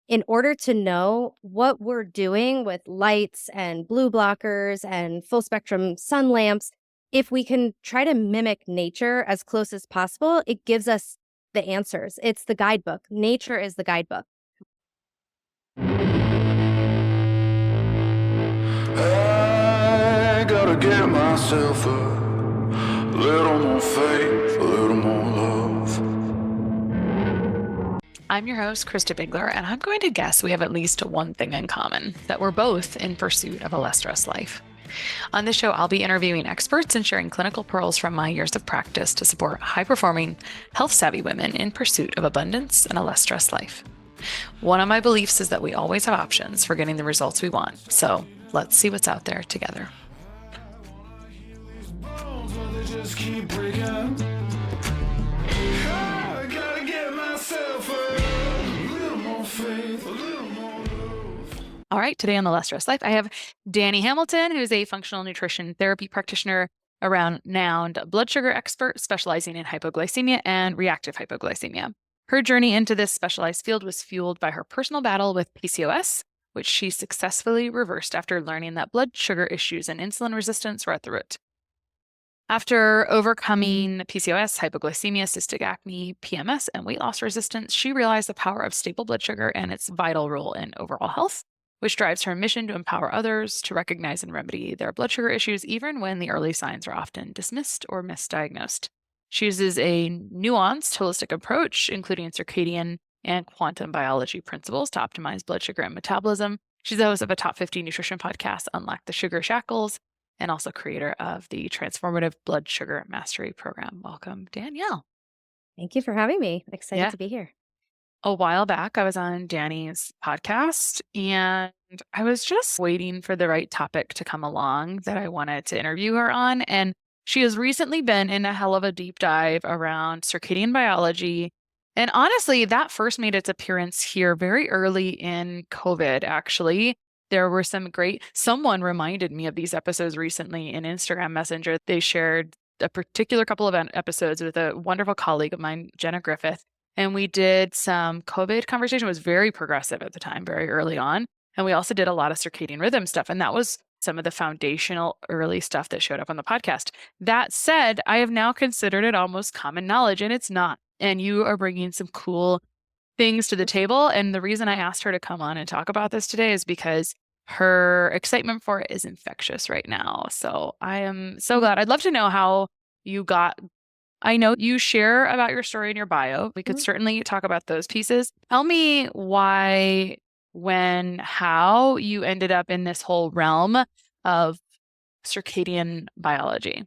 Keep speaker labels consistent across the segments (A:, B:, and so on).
A: in order to know what we're doing with lights and blue blockers and full spectrum sun lamps, if we can try to mimic nature as close as possible, it gives us the answers. It's the guidebook. Nature is the guidebook.
B: I gotta get myself a little more faith, a little more love.
C: I'm your host, Krista Bigler, and I'm going to guess we have at least one thing in common, that we're both in pursuit of a less stressed life. On this show, I'll be interviewing experts and sharing clinical pearls from my years of practice to support high-performing, health-savvy women in pursuit of abundance and a less stressed life. One of my beliefs is that we always have options for getting the results we want, so let's see what's out there together.
B: Just keep breaking. I gotta get myself a little more faith, a little more love.
C: All right, today on The Less Stressed Life, I have Dani Hamilton, who's a functional nutrition therapy practitioner, a renowned blood sugar expert specializing in hypoglycemia and reactive hypoglycemia. Her journey into this specialized field was fueled by her personal battle with PCOS, which she successfully reversed after learning that blood sugar issues and insulin resistance were at the root. After overcoming PCOS, hypoglycemia, cystic acne, PMS, and weight loss resistance, she realized the power of stable blood sugar and its vital role in overall health, which drives her mission to empower others to recognize and remedy their blood sugar issues, even when the early signs are often dismissed or misdiagnosed. She uses a nuanced, holistic approach, including circadian and quantum biology principles to optimize blood sugar and metabolism. She's the host of a top 50 nutrition podcast, Unlock the Sugar Shackles, and also creator of the Transformative Blood Sugar Mastery Program. Welcome, Danielle.
A: Thank you for having me. Excited
C: Yeah.
A: to be here.
C: A while back, I was on Dani's podcast and I was just waiting for the right topic to come along that I wanted to interview her on. And she has recently been in a hell of a deep dive around circadian biology. And honestly, that first made its appearance here very early in COVID, actually. There were someone reminded me of these episodes recently in Instagram Messenger. They shared a particular couple of episodes with a wonderful colleague of mine, Jenna Griffith. And we did some COVID conversation. It was very progressive at the time, very early on. And we also did a lot of circadian rhythm stuff. And that was some of the foundational early stuff that showed up on the podcast. That said, I have now considered it almost common knowledge, and it's not. And you are bringing some cool things to the table. And the reason I asked her to come on and talk about this today is because her excitement for it is infectious right now. So I am so glad. I'd love to know how you got. I know you share about your story in your bio. We could certainly talk about those pieces. Tell me why, when, how you ended up in this whole realm of circadian biology.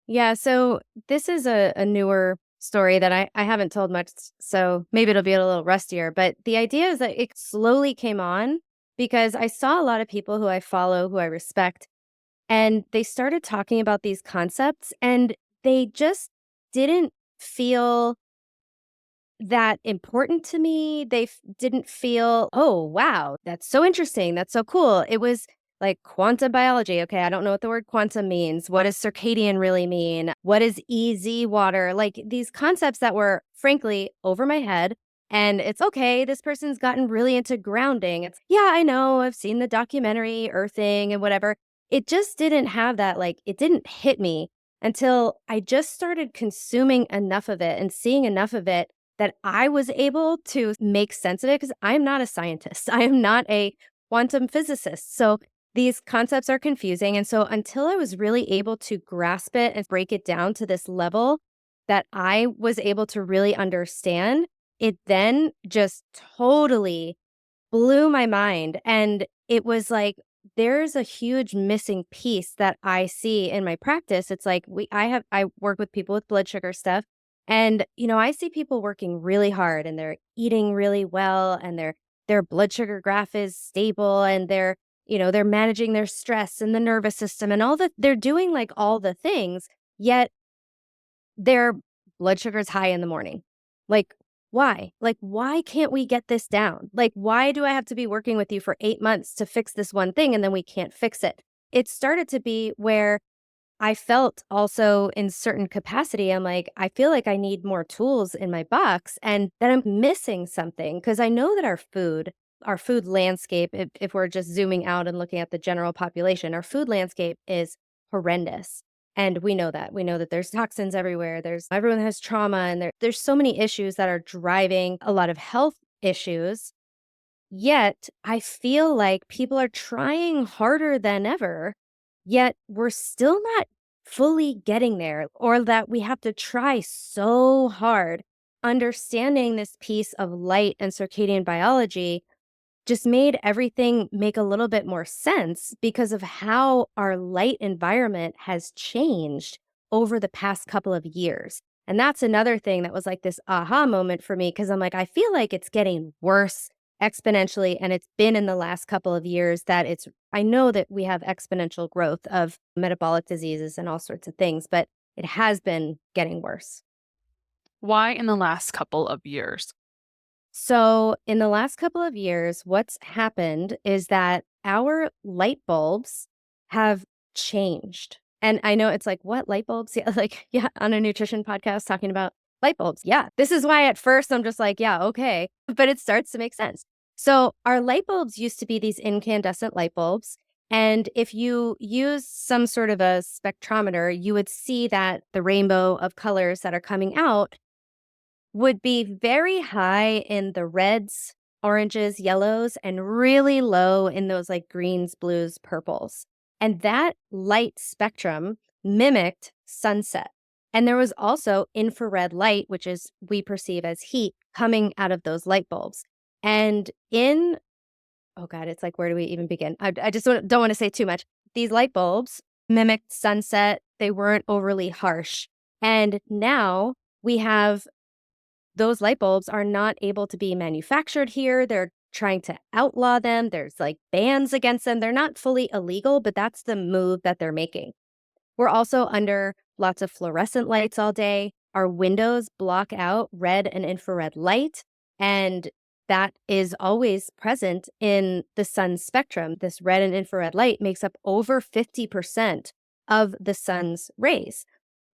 A: Yeah, so this is a newer story that I haven't told much, so maybe it'll be a little rustier. But the idea is that it slowly came on because I saw a lot of people who I follow, who I respect, and they started talking about these concepts, and they just didn't feel that important to me. They didn't feel, oh, wow, that's so interesting. That's so cool. It was like quantum biology. Okay, I don't know what the word quantum means. What does circadian really mean? What is EZ water? Like these concepts that were, frankly, over my head. And it's okay, this person's gotten really into grounding. It's, yeah, I know, I've seen the documentary, Earthing and whatever. It just didn't have that, like, it didn't hit me until I just started consuming enough of it and seeing enough of it that I was able to make sense of it, because I'm not a scientist. I am not a quantum physicist. So these concepts are confusing. And so until I was really able to grasp it and break it down to this level that I was able to really understand, it then just totally blew my mind. And it was like, there's a huge missing piece that I see in my practice. It's like I work with people with blood sugar stuff. And, I see people working really hard and they're eating really well and their blood sugar graph is stable and they're managing their stress and the nervous system and they're doing like all the things, yet their blood sugar is high in the morning. Like, why? Like, why can't we get this down? Like, why do I have to be working with you for 8 months to fix this one thing and then we can't fix it? It started to be where I felt also in certain capacity, I'm like, I feel like I need more tools in my box and that I'm missing something, because I know that our food our food landscape, if we're just zooming out and looking at the general population, our food landscape is horrendous. And we know that. We know that there's toxins everywhere. Everyone has trauma, and there's so many issues that are driving a lot of health issues. Yet I feel like people are trying harder than ever, yet we're still not fully getting there, or that we have to try so hard. Understanding this piece of light and circadian biology just made everything make a little bit more sense because of how our light environment has changed over the past couple of years. And that's another thing that was like this aha moment for me, because I'm like, I feel like it's getting worse exponentially. And it's been in the last couple of years that I know that we have exponential growth of metabolic diseases and all sorts of things, but it has been getting worse.
C: Why in the last couple of years?
A: So, in the last couple of years, what's happened is that our light bulbs have changed. And I know it's like, what light bulbs? Yeah, like, yeah, on a nutrition podcast talking about light bulbs. Yeah, this is why at first I'm just like, yeah, okay. But it starts to make sense. So, our light bulbs used to be these incandescent light bulbs. And if you use some sort of a spectrometer, you would see that the rainbow of colors that are coming out would be very high in the reds, oranges, yellows, and really low in those like greens, blues, purples. And that light spectrum mimicked sunset. And there was also infrared light, which is we perceive as heat, coming out of those light bulbs. And oh God, it's like, where do we even begin? I just don't want to say too much. These light bulbs mimicked sunset. They weren't overly harsh. And now we have those light bulbs are not able to be manufactured here. They're trying to outlaw them. There's like bans against them. They're not fully illegal, but that's the move that they're making. We're also under lots of fluorescent lights all day. Our windows block out red and infrared light, and that is always present in the sun's spectrum. This red and infrared light makes up over 50% of the sun's rays.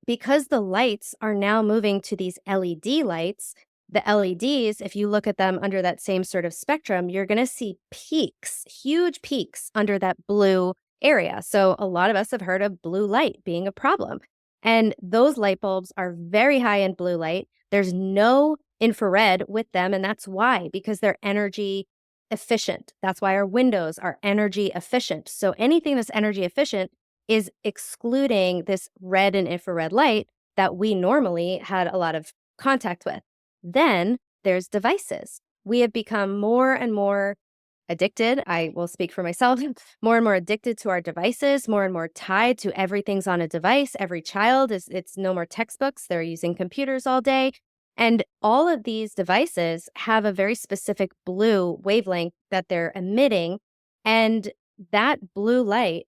A: Because the lights are now moving to these LED lights, the LEDs, if you look at them under that same sort of spectrum, you're going to see peaks, huge peaks under that blue area. So a lot of us have heard of blue light being a problem. And those light bulbs are very high in blue light. There's no infrared with them. And that's why, because they're energy efficient. That's why our windows are energy efficient. So anything that's energy efficient is excluding this red and infrared light that we normally had a lot of contact with. Then there's devices. We have become more and more addicted. I will speak for myself, more and more addicted to our devices, more and more tied to everything's on a device. Every child it's no more textbooks. They're using computers all day. And all of these devices have a very specific blue wavelength that they're emitting. And that blue light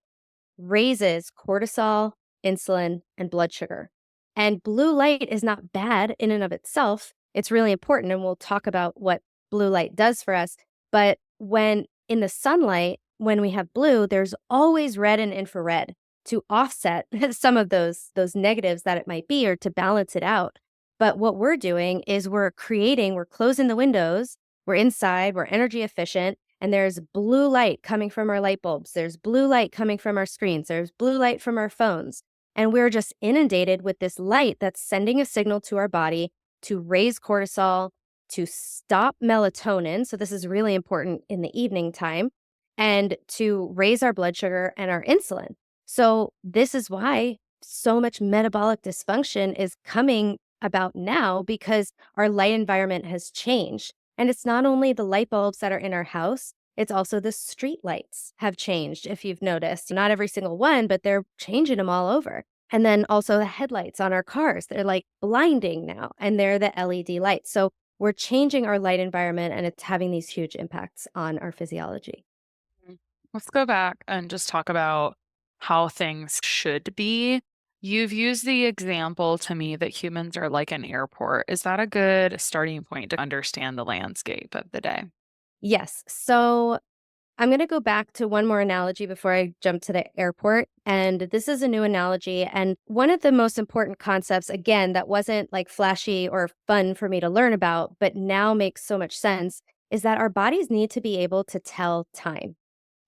A: raises cortisol, insulin, and blood sugar. And blue light is not bad in and of itself. It's really important, and we'll talk about what blue light does for us. But when in the sunlight, when we have blue, there's always red and infrared to offset some of those negatives that it might be, or to balance it out. But what we're doing is we're closing the windows, we're inside, we're energy efficient, and there's blue light coming from our light bulbs. There's blue light coming from our screens. There's blue light from our phones. And we're just inundated with this light that's sending a signal to our body to raise cortisol, to stop melatonin. So this is really important in the evening time, and to raise our blood sugar and our insulin. So this is why so much metabolic dysfunction is coming about now, because our light environment has changed. And it's not only the light bulbs that are in our house, it's also the street lights have changed, if you've noticed. Not every single one, but they're changing them all over. And then also the headlights on our cars, they're like blinding now, and they're the LED lights. So we're changing our light environment, and it's having these huge impacts on our physiology.
C: Let's go back and just talk about how things should be. You've used the example to me that humans are like an airport. Is that a good starting point to understand the landscape of the day?
A: Yes. So I'm going to go back to one more analogy before I jump to the airport. And this is a new analogy. And one of the most important concepts, again, that wasn't like flashy or fun for me to learn about, but now makes so much sense, is that our bodies need to be able to tell time.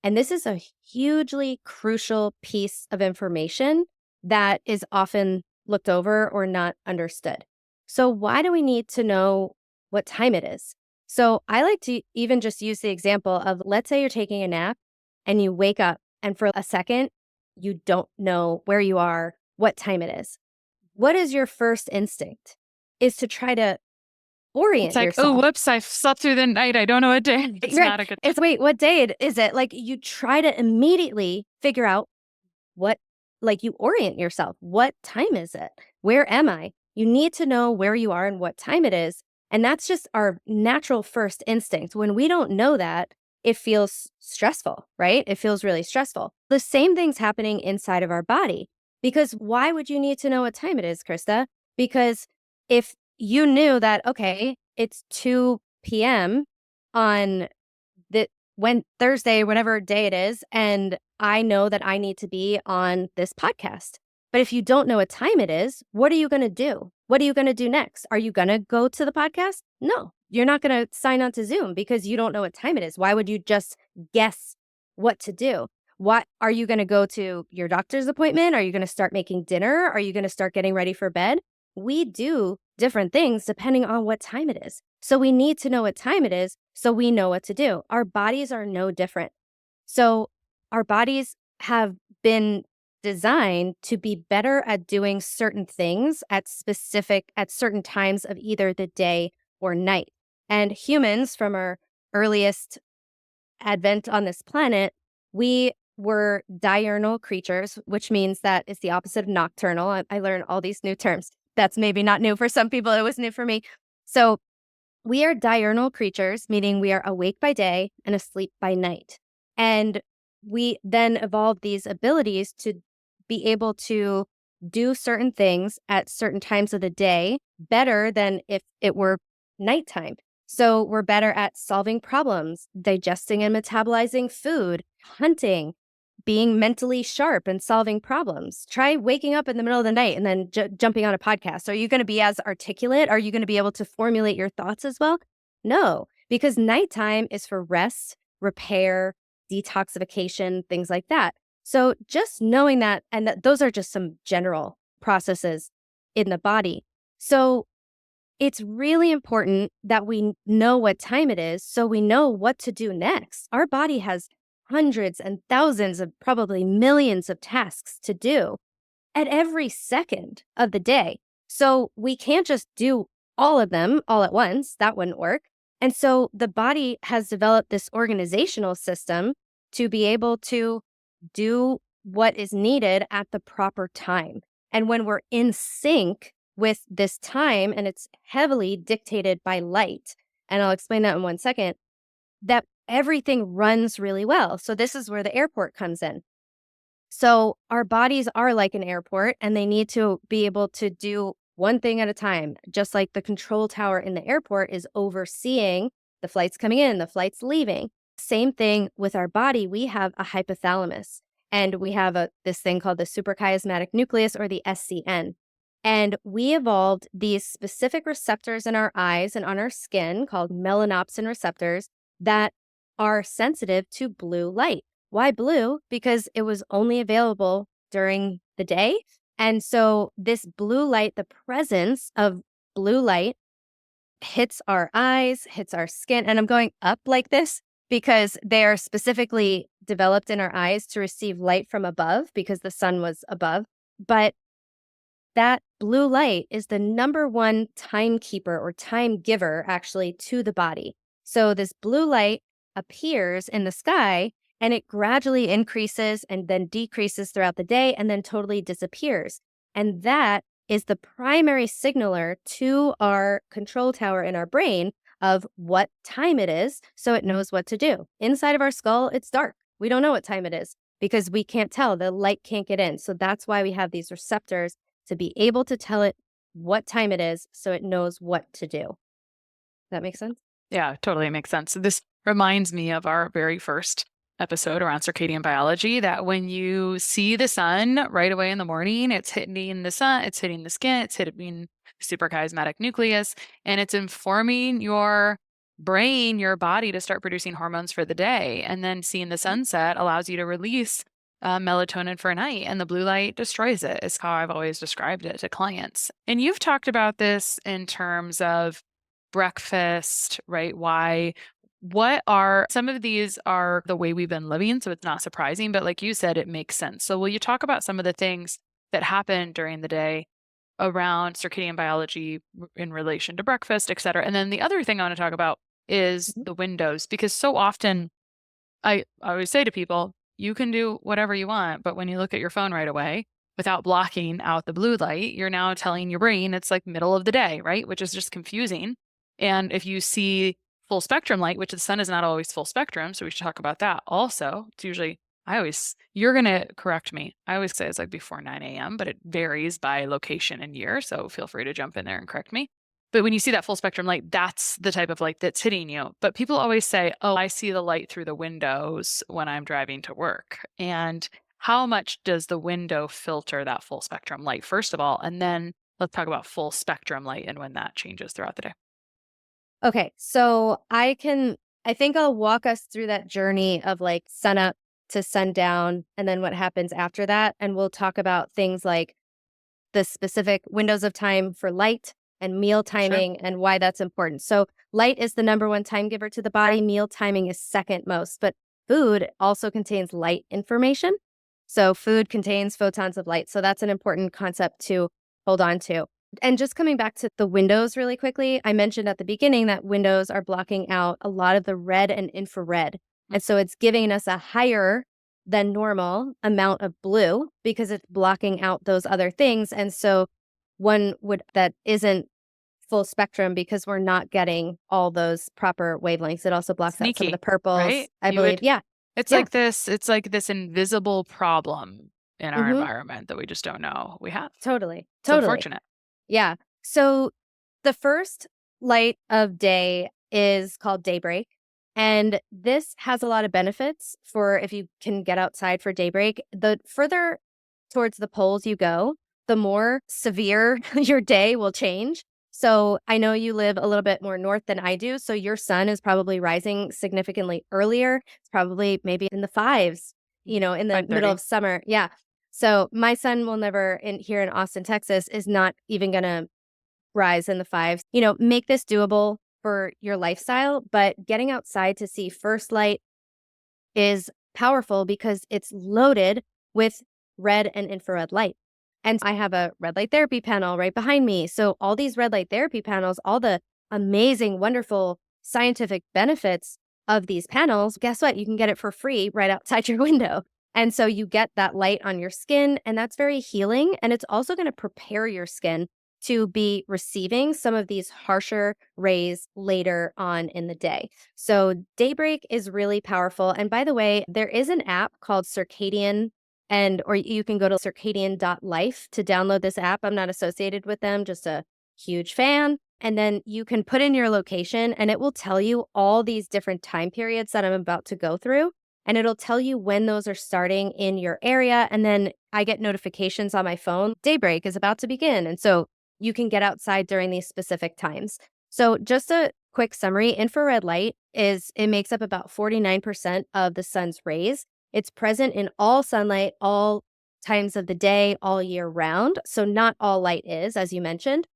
A: And this is a hugely crucial piece of information that is often looked over or not understood. So, why do we need to know what time it is? So, I like to even just use the example of, let's say you're taking a nap and you wake up, and for a second, you don't know where you are, what time it is. What is your first instinct? Is to try to
C: It's
A: orient
C: like, oh,
A: yourself.
C: whoops, I slept through the night. I don't know what day. It's
A: Right.
C: not a good
A: It's, wait, what day is it? Like, you try to immediately figure out what, like, you orient yourself. What time is it? Where am I? You need to know where you are and what time it is. And that's just our natural first instinct. When we don't know that, it feels stressful, right? It feels really stressful. The same thing's happening inside of our body. Because why would you need to know what time it is, Krista? Because if you knew that, okay, it's 2 p.m. on when Thursday, whatever day it is, and I know that I need to be on this podcast. But if you don't know what time it is, what are you going to do? What are you going to do next? Are you going to go to the podcast? No, you're not going to sign on to Zoom because you don't know what time it is. Why would you just guess what to do? What are you going to go to your doctor's appointment? Are you going to start making dinner? Are you going to start getting ready for bed? We do different things depending on what time it is. So we need to know what time it is so we know what to do. Our bodies are no different. So our bodies have been designed to be better at doing certain things at certain times of either the day or night. And humans, from our earliest advent on this planet, we were diurnal creatures, which means that it's the opposite of nocturnal. I learned all these new terms. That's maybe not new for some people. It was new for me. So we are diurnal creatures, meaning we are awake by day and asleep by night. And we then evolved these abilities to be able to do certain things at certain times of the day better than if it were nighttime. So we're better at solving problems, digesting and metabolizing food, hunting, being mentally sharp and solving problems. Try waking up in the middle of the night and then jumping on a podcast. Are you going to be as articulate? Are you going to be able to formulate your thoughts as well? No, because nighttime is for rest, repair, detoxification, things like that. So just knowing that, and those are just some general processes in the body. So it's really important that we know what time it is so we know what to do next. Our body has hundreds and thousands of probably millions of tasks to do at every second of the day. So we can't just do all of them all at once. That wouldn't work. And so the body has developed this organizational system to be able to do what is needed at the proper time. And when we're in sync with this time, and it's heavily dictated by light, and I'll explain that in 1 second, that everything runs really well. So this is where the airport comes in. So our bodies are like an airport, and they need to be able to do one thing at a time, just like the control tower in the airport is overseeing the flights coming in, the flights leaving. Same thing with our body. We have a hypothalamus, and we have this thing called the suprachiasmatic nucleus, or the SCN. And we evolved these specific receptors in our eyes and on our skin called melanopsin receptors that are sensitive to blue light. Why blue? Because it was only available during the day. And so this blue light, the presence of blue light, hits our eyes, hits our skin. And I'm going up like this because they are specifically developed in our eyes to receive light from above because the sun was above. But that blue light is the number one timekeeper or time giver actually to the body. So this blue light appears in the sky and it gradually increases and then decreases throughout the day and then totally disappears. And that is the primary signaler to our control tower in our brain of what time it is so it knows what to do. Inside of our skull, it's dark. We don't know what time it is because we can't tell. The light can't get in. So that's why we have these receptors to be able to tell it what time it is so it knows what to do. Does that make sense?
C: Yeah, totally makes sense. So this reminds me of our very first episode around circadian biology, that when you see the sun right away in the morning, it's hitting the sun, it's hitting the skin, it's hitting the suprachiasmatic nucleus, and it's informing your brain, your body to start producing hormones for the day. And then seeing the sunset allows you to release melatonin for night, and the blue light destroys it, is how I've always described it to clients. And you've talked about this in terms of breakfast, right? What are some of these are the way we've been living, so it's not surprising, but like you said, it makes sense. So will you talk about some of the things that happen during the day around circadian biology in relation to breakfast, et cetera? And then the other thing I want to talk about is
A: Mhm.
C: the windows, because so often I always say to people, you can do whatever you want, but when you look at your phone right away without blocking out the blue light, you're now telling your brain it's like middle of the day, right? Which is just confusing. And if you see full spectrum light, which the sun is not always full spectrum, so we should talk about that also. It's usually, you're going to correct me. I always say it's like before 9 a.m., but it varies by location and year. So feel free to jump in there and correct me. But when you see that full spectrum light, that's the type of light that's hitting you. But people always say, oh, I see the light through the windows when I'm driving to work. And how much does the window filter that full spectrum light, first of all? And then let's talk about full spectrum light and when that changes throughout the day.
A: Okay, so I think I'll walk us through that journey of like sunup to sundown and then what happens after that. And we'll talk about things like the specific windows of time for light and meal
C: Sure.
A: timing and why that's important. So, light is the number one time giver to the body, meal timing is second most, but food also contains light information. So, food contains photons of light. So, that's an important concept to hold on to. And just coming back to the windows really quickly, I mentioned at the beginning that windows are blocking out a lot of the red and infrared.
C: Mm.
A: And so it's giving us a higher than normal amount of blue because it's blocking out those other things. And so that isn't full spectrum because we're not getting all those proper wavelengths. It also blocks out some of the
C: Sneaky,
A: purples,
C: right?
A: I believe. Yeah.
C: It's
A: Yeah.
C: it's like this invisible problem in our
A: Hmm.
C: environment that we just don't know we have.
A: Totally.
C: It's
A: Totally.
C: unfortunate.
A: Yeah. So the first light of day is called daybreak. And this has a lot of benefits for if you can get outside for daybreak. The further towards the poles you go, the more severe your day will change. So I know you live a little bit more north than I do. So your sun is probably rising significantly earlier. It's probably maybe in the fives, in the middle
C: 5:30.
A: of summer. Yeah. So my son will never here in Austin, Texas, is not even gonna rise in the fives. Make this doable for your lifestyle, but getting outside to see first light is powerful because it's loaded with red and infrared light. And I have a red light therapy panel right behind me. So all these red light therapy panels, all the amazing, wonderful scientific benefits of these panels, guess what? You can get it for free right outside your window. And so you get that light on your skin, and that's very healing. And it's also going to prepare your skin to be receiving some of these harsher rays later on in the day. So daybreak is really powerful. And by the way, there is an app called Circadian or you can go to circadian.life to download this app. I'm not associated with them, just a huge fan. And then you can put in your location and it will tell you all these different time periods that I'm about to go through. And it'll tell you when those are starting in your area. And then I get notifications on my phone. Daybreak is about to begin. And so you can get outside during these specific times. So just a quick summary, infrared light it makes up about 49% of the sun's rays. It's present in all sunlight, all times of the day, all year round. So not all light is, as you mentioned.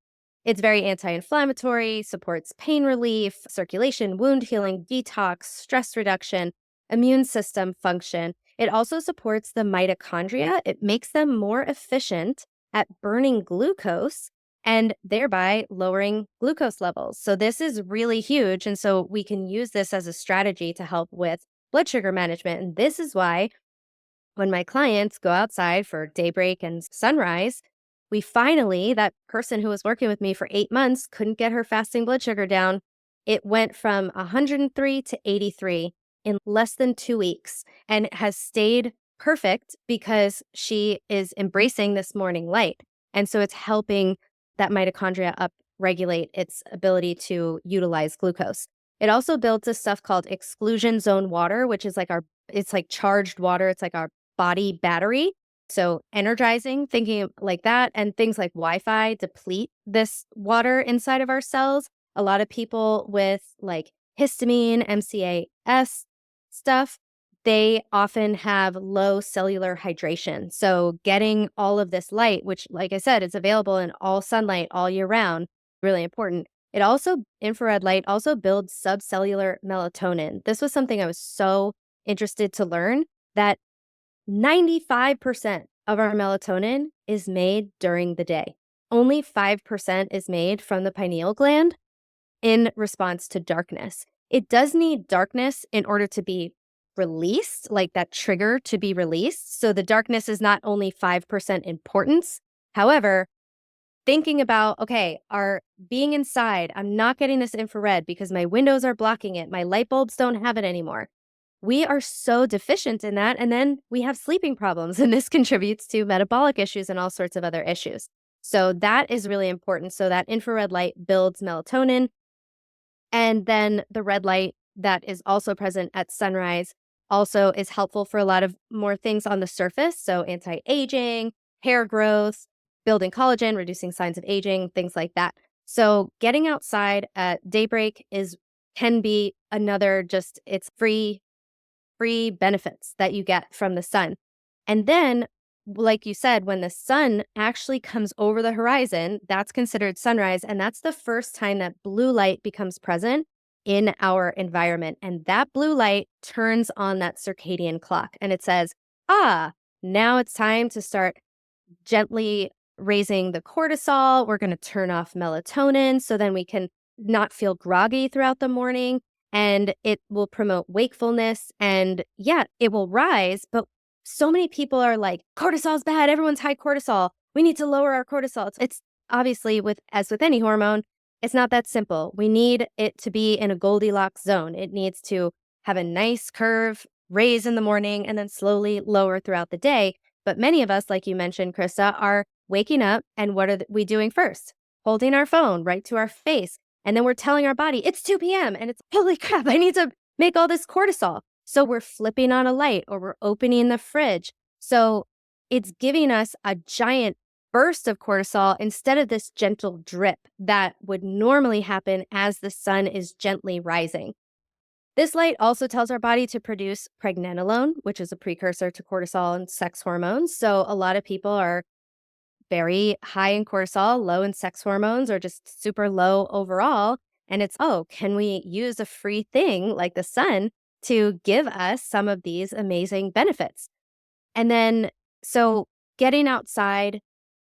A: It's very anti-inflammatory, supports pain relief, circulation, wound healing, detox, stress reduction, immune system function. It also supports the mitochondria. It makes them more efficient at burning glucose and thereby lowering glucose levels. So this is really huge. And so we can use this as a strategy to help with blood sugar management. And this is why when my clients go outside for daybreak and sunrise, that person who was working with me for 8 months couldn't get her fasting blood sugar down. It went from 103 to 83 in less than 2 weeks, and it has stayed perfect because she is embracing this morning light. And so it's helping that mitochondria up regulate its ability to utilize glucose. It also builds this stuff called exclusion zone water, which is it's like charged water. It's like our body battery. So energizing, thinking like that, and things like Wi-Fi deplete this water inside of our cells. A lot of people with like histamine, MCAS stuff, they often have low cellular hydration. So getting all of this light, which, like I said, is available in all sunlight all year round, really important. It also, infrared light also builds subcellular melatonin. This was something I was so interested to learn, that 95% of our melatonin is made during the day. Only 5% is made from the pineal gland in response to darkness. It does need darkness in order to be released, like that trigger to be released. So the darkness is not only 5% importance. However, thinking about, okay, our being inside, I'm not getting this infrared because my windows are blocking it. My light bulbs don't have it anymore. We are so deficient in that. And then we have sleeping problems, and this contributes to metabolic issues and all sorts of other issues. So that is really important. So that infrared light builds melatonin. And then the red light that is also present at sunrise also is helpful for a lot of more things on the surface. So anti-aging, hair growth, building collagen, reducing signs of aging, things like that. So getting outside at daybreak can be another, just it's free benefits that you get from the sun. And then, like you said, when the sun actually comes over the horizon, that's considered sunrise. And that's the first time that blue light becomes present in our environment. And that blue light turns on that circadian clock. And it says, now it's time to start gently raising the cortisol. We're going to turn off melatonin so then we can not feel groggy throughout the morning. And it will promote wakefulness. And yeah, it will rise. But so many people are like, cortisol's bad. Everyone's high cortisol. We need to lower our cortisol. It's obviously, as with any hormone, it's not that simple. We need it to be in a Goldilocks zone. It needs to have a nice curve, raise in the morning, and then slowly lower throughout the day. But many of us, like you mentioned, Krista, are waking up, and what are we doing first? Holding our phone right to our face. And then we're telling our body, it's 2 p.m. and it's, holy crap, I need to make all this cortisol. So we're flipping on a light or we're opening the fridge. So it's giving us a giant burst of cortisol instead of this gentle drip that would normally happen as the sun is gently rising. This light also tells our body to produce pregnenolone, which is a precursor to cortisol and sex hormones. So a lot of people are very high in cortisol, low in sex hormones, or just super low overall. And it's, can we use a free thing like the sun to give us some of these amazing benefits? And then, so getting outside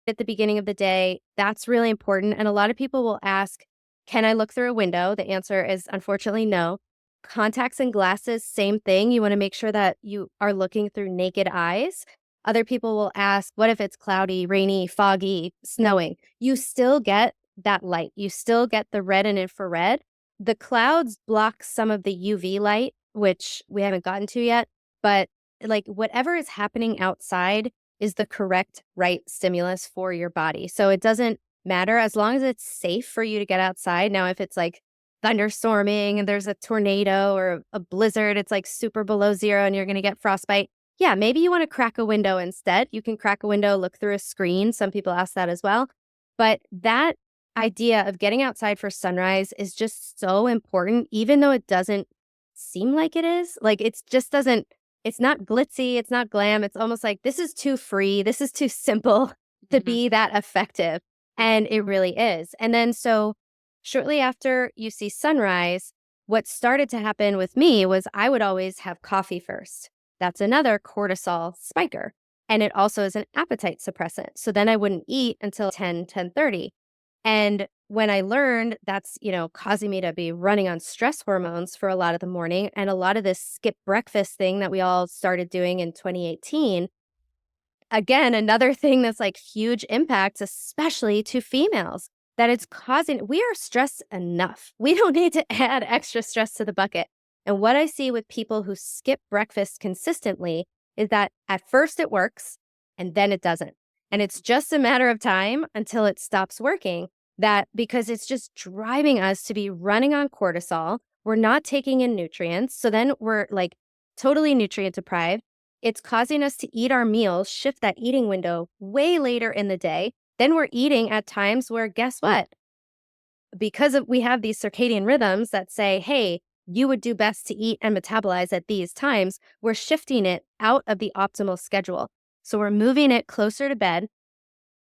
A: at the beginning of the day, that's really important. And a lot of people will ask, can I look through a window? The answer is unfortunately no. Contacts and glasses, same thing. You want to make sure that you are looking through naked eyes. Other people will ask, what if it's cloudy, rainy, foggy, snowing? You still get that light. You still get the red and infrared. The clouds block some of the UV light, which we haven't gotten to yet. But like whatever is happening outside is the correct right stimulus for your body. So it doesn't matter as long as it's safe for you to get outside. Now, if it's like thunderstorming and there's a tornado or a blizzard, it's like super below zero and you're going to get frostbite. Yeah, maybe you want to crack a window instead. You can crack a window, look through a screen. Some people ask that as well. But that idea of getting outside for sunrise is just so important, even though it doesn't seem like it is. Like it just doesn't, it's not glitzy, it's not glam. It's almost like this is too free. This is too simple to be that effective. And it really is. And then so shortly after you see sunrise, what started to happen with me was I would always have coffee first. That's another cortisol spiker. And it also is an appetite suppressant. So then I wouldn't eat until 10:30. And when I learned that's, causing me to be running on stress hormones for a lot of the morning, and a lot of this skip breakfast thing that we all started doing in 2018, again, another thing that's like huge impacts, especially to females, that it's causing, we are stressed enough. We don't need to add extra stress to the bucket. And what I see with people who skip breakfast consistently is that at first it works and then it doesn't. And it's just a matter of time until it stops working, that because it's just driving us to be running on cortisol. We're not taking in nutrients. So then we're like totally nutrient deprived. It's causing us to eat our meals, shift that eating window way later in the day. Then we're eating at times where, guess what? Because we have these circadian rhythms that say, hey, you would do best to eat and metabolize at these times, we're shifting it out of the optimal schedule. So we're moving it closer to bed,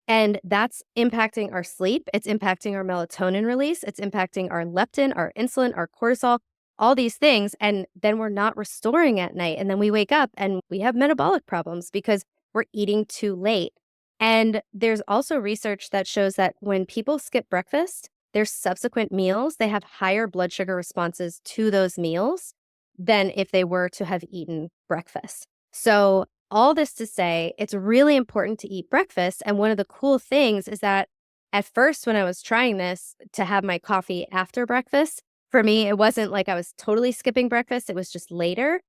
A: and that's impacting our sleep. It's impacting our melatonin release. It's impacting our leptin, our insulin, our cortisol, all these things. And then we're not restoring at night. And then we wake up and we have metabolic problems because we're eating too late. And there's also research that shows that when people skip breakfast, their subsequent meals, they have higher blood sugar responses to those meals than if they were to have eaten breakfast. So all this to say, it's really important to eat breakfast. And one of the cool things is that at first, when I was trying this to have my coffee after breakfast, for me, it wasn't like I was totally skipping breakfast. It was just later.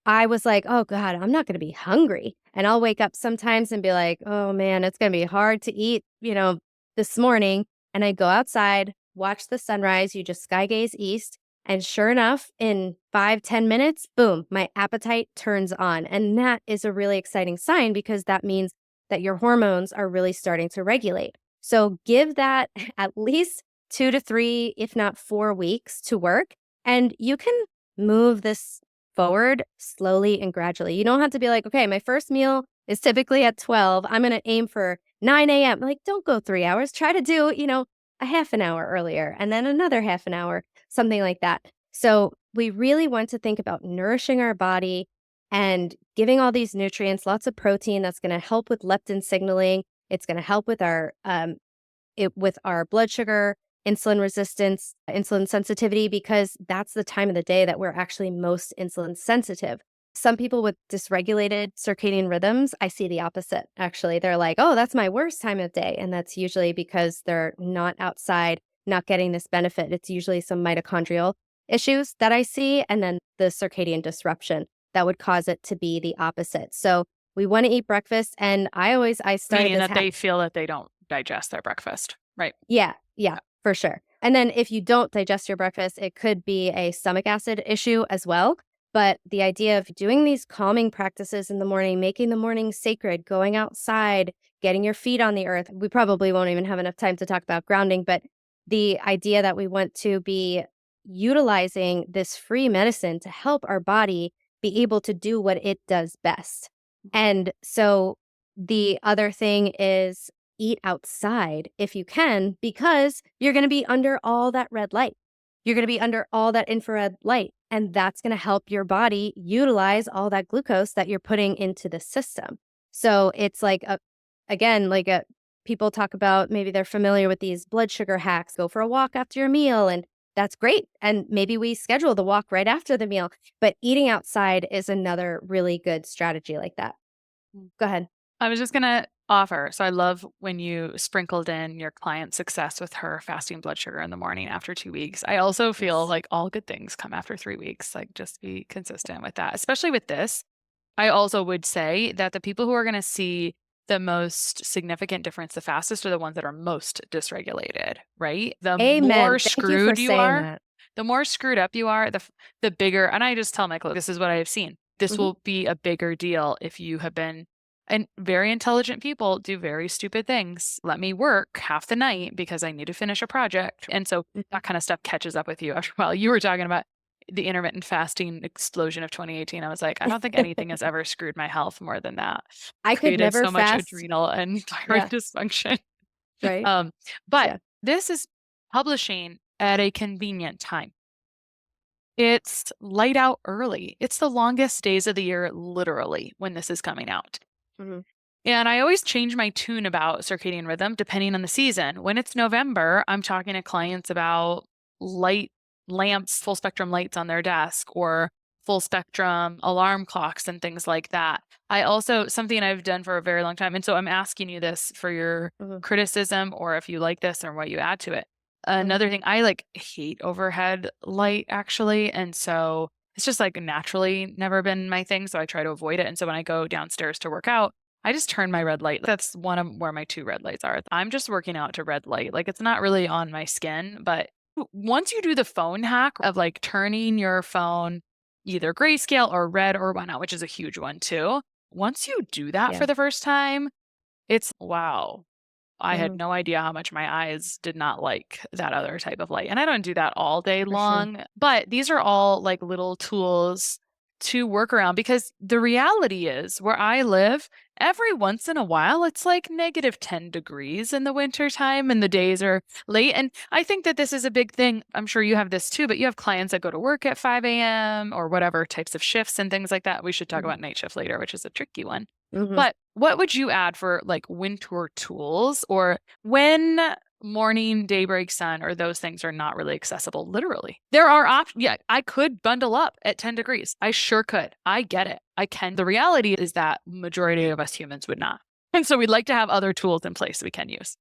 A: I was like, oh God, I'm not going to be hungry. And I'll wake up sometimes and be like, oh man, it's going to be hard to eat, this morning. And I go outside, watch the sunrise. You just sky gaze east. And sure enough, in 5-10 minutes, boom, my appetite turns on. And that is a really exciting sign because that means that your hormones are really starting to regulate. So give that at least 2 to 3, if not 4 weeks to work. And you can move this forward slowly and gradually. You don't have to be like, okay, my first meal is typically at 12. I'm going to aim for 9 a.m. Like, don't go 3 hours. Try to do, a half an hour earlier and then another half an hour, something like that. So we really want to think about nourishing our body and giving all these nutrients, lots of protein that's going to help with leptin signaling. It's going to help with our blood sugar, insulin resistance, insulin sensitivity, because that's the time of the day that we're actually most insulin sensitive. Some people with dysregulated circadian rhythms, I see the opposite, actually. They're like, oh, that's my worst time of day. And that's usually because they're not outside, not getting this benefit. It's usually some mitochondrial issues that I see, and then the circadian disruption that would cause it to be the opposite. So we want to eat breakfast. And I started
C: Meaning
A: this
C: that they feel that they don't digest their breakfast, right?
A: Yeah, for sure. And then if you don't digest your breakfast, it could be a stomach acid issue as well. But the idea of doing these calming practices in the morning, making the morning sacred, going outside, getting your feet on the earth. We probably won't even have enough time to talk about grounding, but the idea that we want to be utilizing this free medicine to help our body be able to do what it does best. And so the other thing is eat outside if you can, because you're going to be under all that red light. You're going to be under all that infrared light, and that's going to help your body utilize all that glucose that you're putting into the system. So it's like, people talk about, maybe they're familiar with these blood sugar hacks, go for a walk after your meal, and that's great. And maybe we schedule the walk right after the meal, but eating outside is another really good strategy like that. Go ahead.
C: I was just going to offer. So I love when you sprinkled in your client's success with her fasting blood sugar in the morning after 2 weeks. I also feel like all good things come after 3 weeks. Like, just be consistent with that, especially with this. I also would say that the people who are going to see the most significant difference the fastest are the ones that are most dysregulated, right? The
A: Amen.
C: more
A: Thank
C: screwed
A: you
C: you
A: for saying
C: are,
A: that.
C: the more screwed up you are, the bigger. And I just tell my clients, this is what I have seen. This will be a bigger deal if you have been. And very intelligent people do very stupid things. Let me work half the night because I need to finish a project. And so that kind of stuff catches up with you after a while. You were talking about the intermittent fasting explosion of 2018. I was like, I don't think anything has ever screwed my health more than that.
A: I could
C: Created
A: never
C: so much
A: fast.
C: adrenal and thyroid dysfunction.
A: Right.
C: But this is publishing at a convenient time. It's light out early. It's the longest days of the year, literally, when this is coming out. And I always change my tune about circadian rhythm depending on the season. When it's November, I'm talking to clients about light lamps, full spectrum lights on their desk, or full spectrum alarm clocks and things like that. I also, something I've done for a very long time, and so I'm asking you this for your criticism, or if you like this or what you add to it. Another thing, I hate overhead light, actually. And so it's just naturally never been my thing. So I try to avoid it. And so when I go downstairs to work out, I just turn my red light. That's one of where my 2 red lights are. I'm just working out to red light. It's not really on my skin, but once you do the phone hack of turning your phone either grayscale or red or whatnot, which is a huge one too. Once you do that for the first time, it's wow. I had
A: Mhm.
C: no idea how much my eyes did not like that other type of light. And I don't do that all day
A: For sure.
C: long, but these are all like little tools to work around because the reality is where I live, every once in a while, it's like negative 10 degrees in the wintertime and the days are late. And I think that this is a big thing. I'm sure you have this too, but you have clients that go to work at 5 a.m. or whatever types of shifts and things like that. We should talk
A: Mhm.
C: about night shift later, which is a tricky one.
A: Mhm.
C: But what would you add for like winter tools or when morning, daybreak sun, or those things are not really accessible? Literally, there are options. Yeah, I could bundle up at 10 degrees. I sure could. I get it. I can. The reality is that majority of us humans would not. And so we'd like to have other tools in place we can use.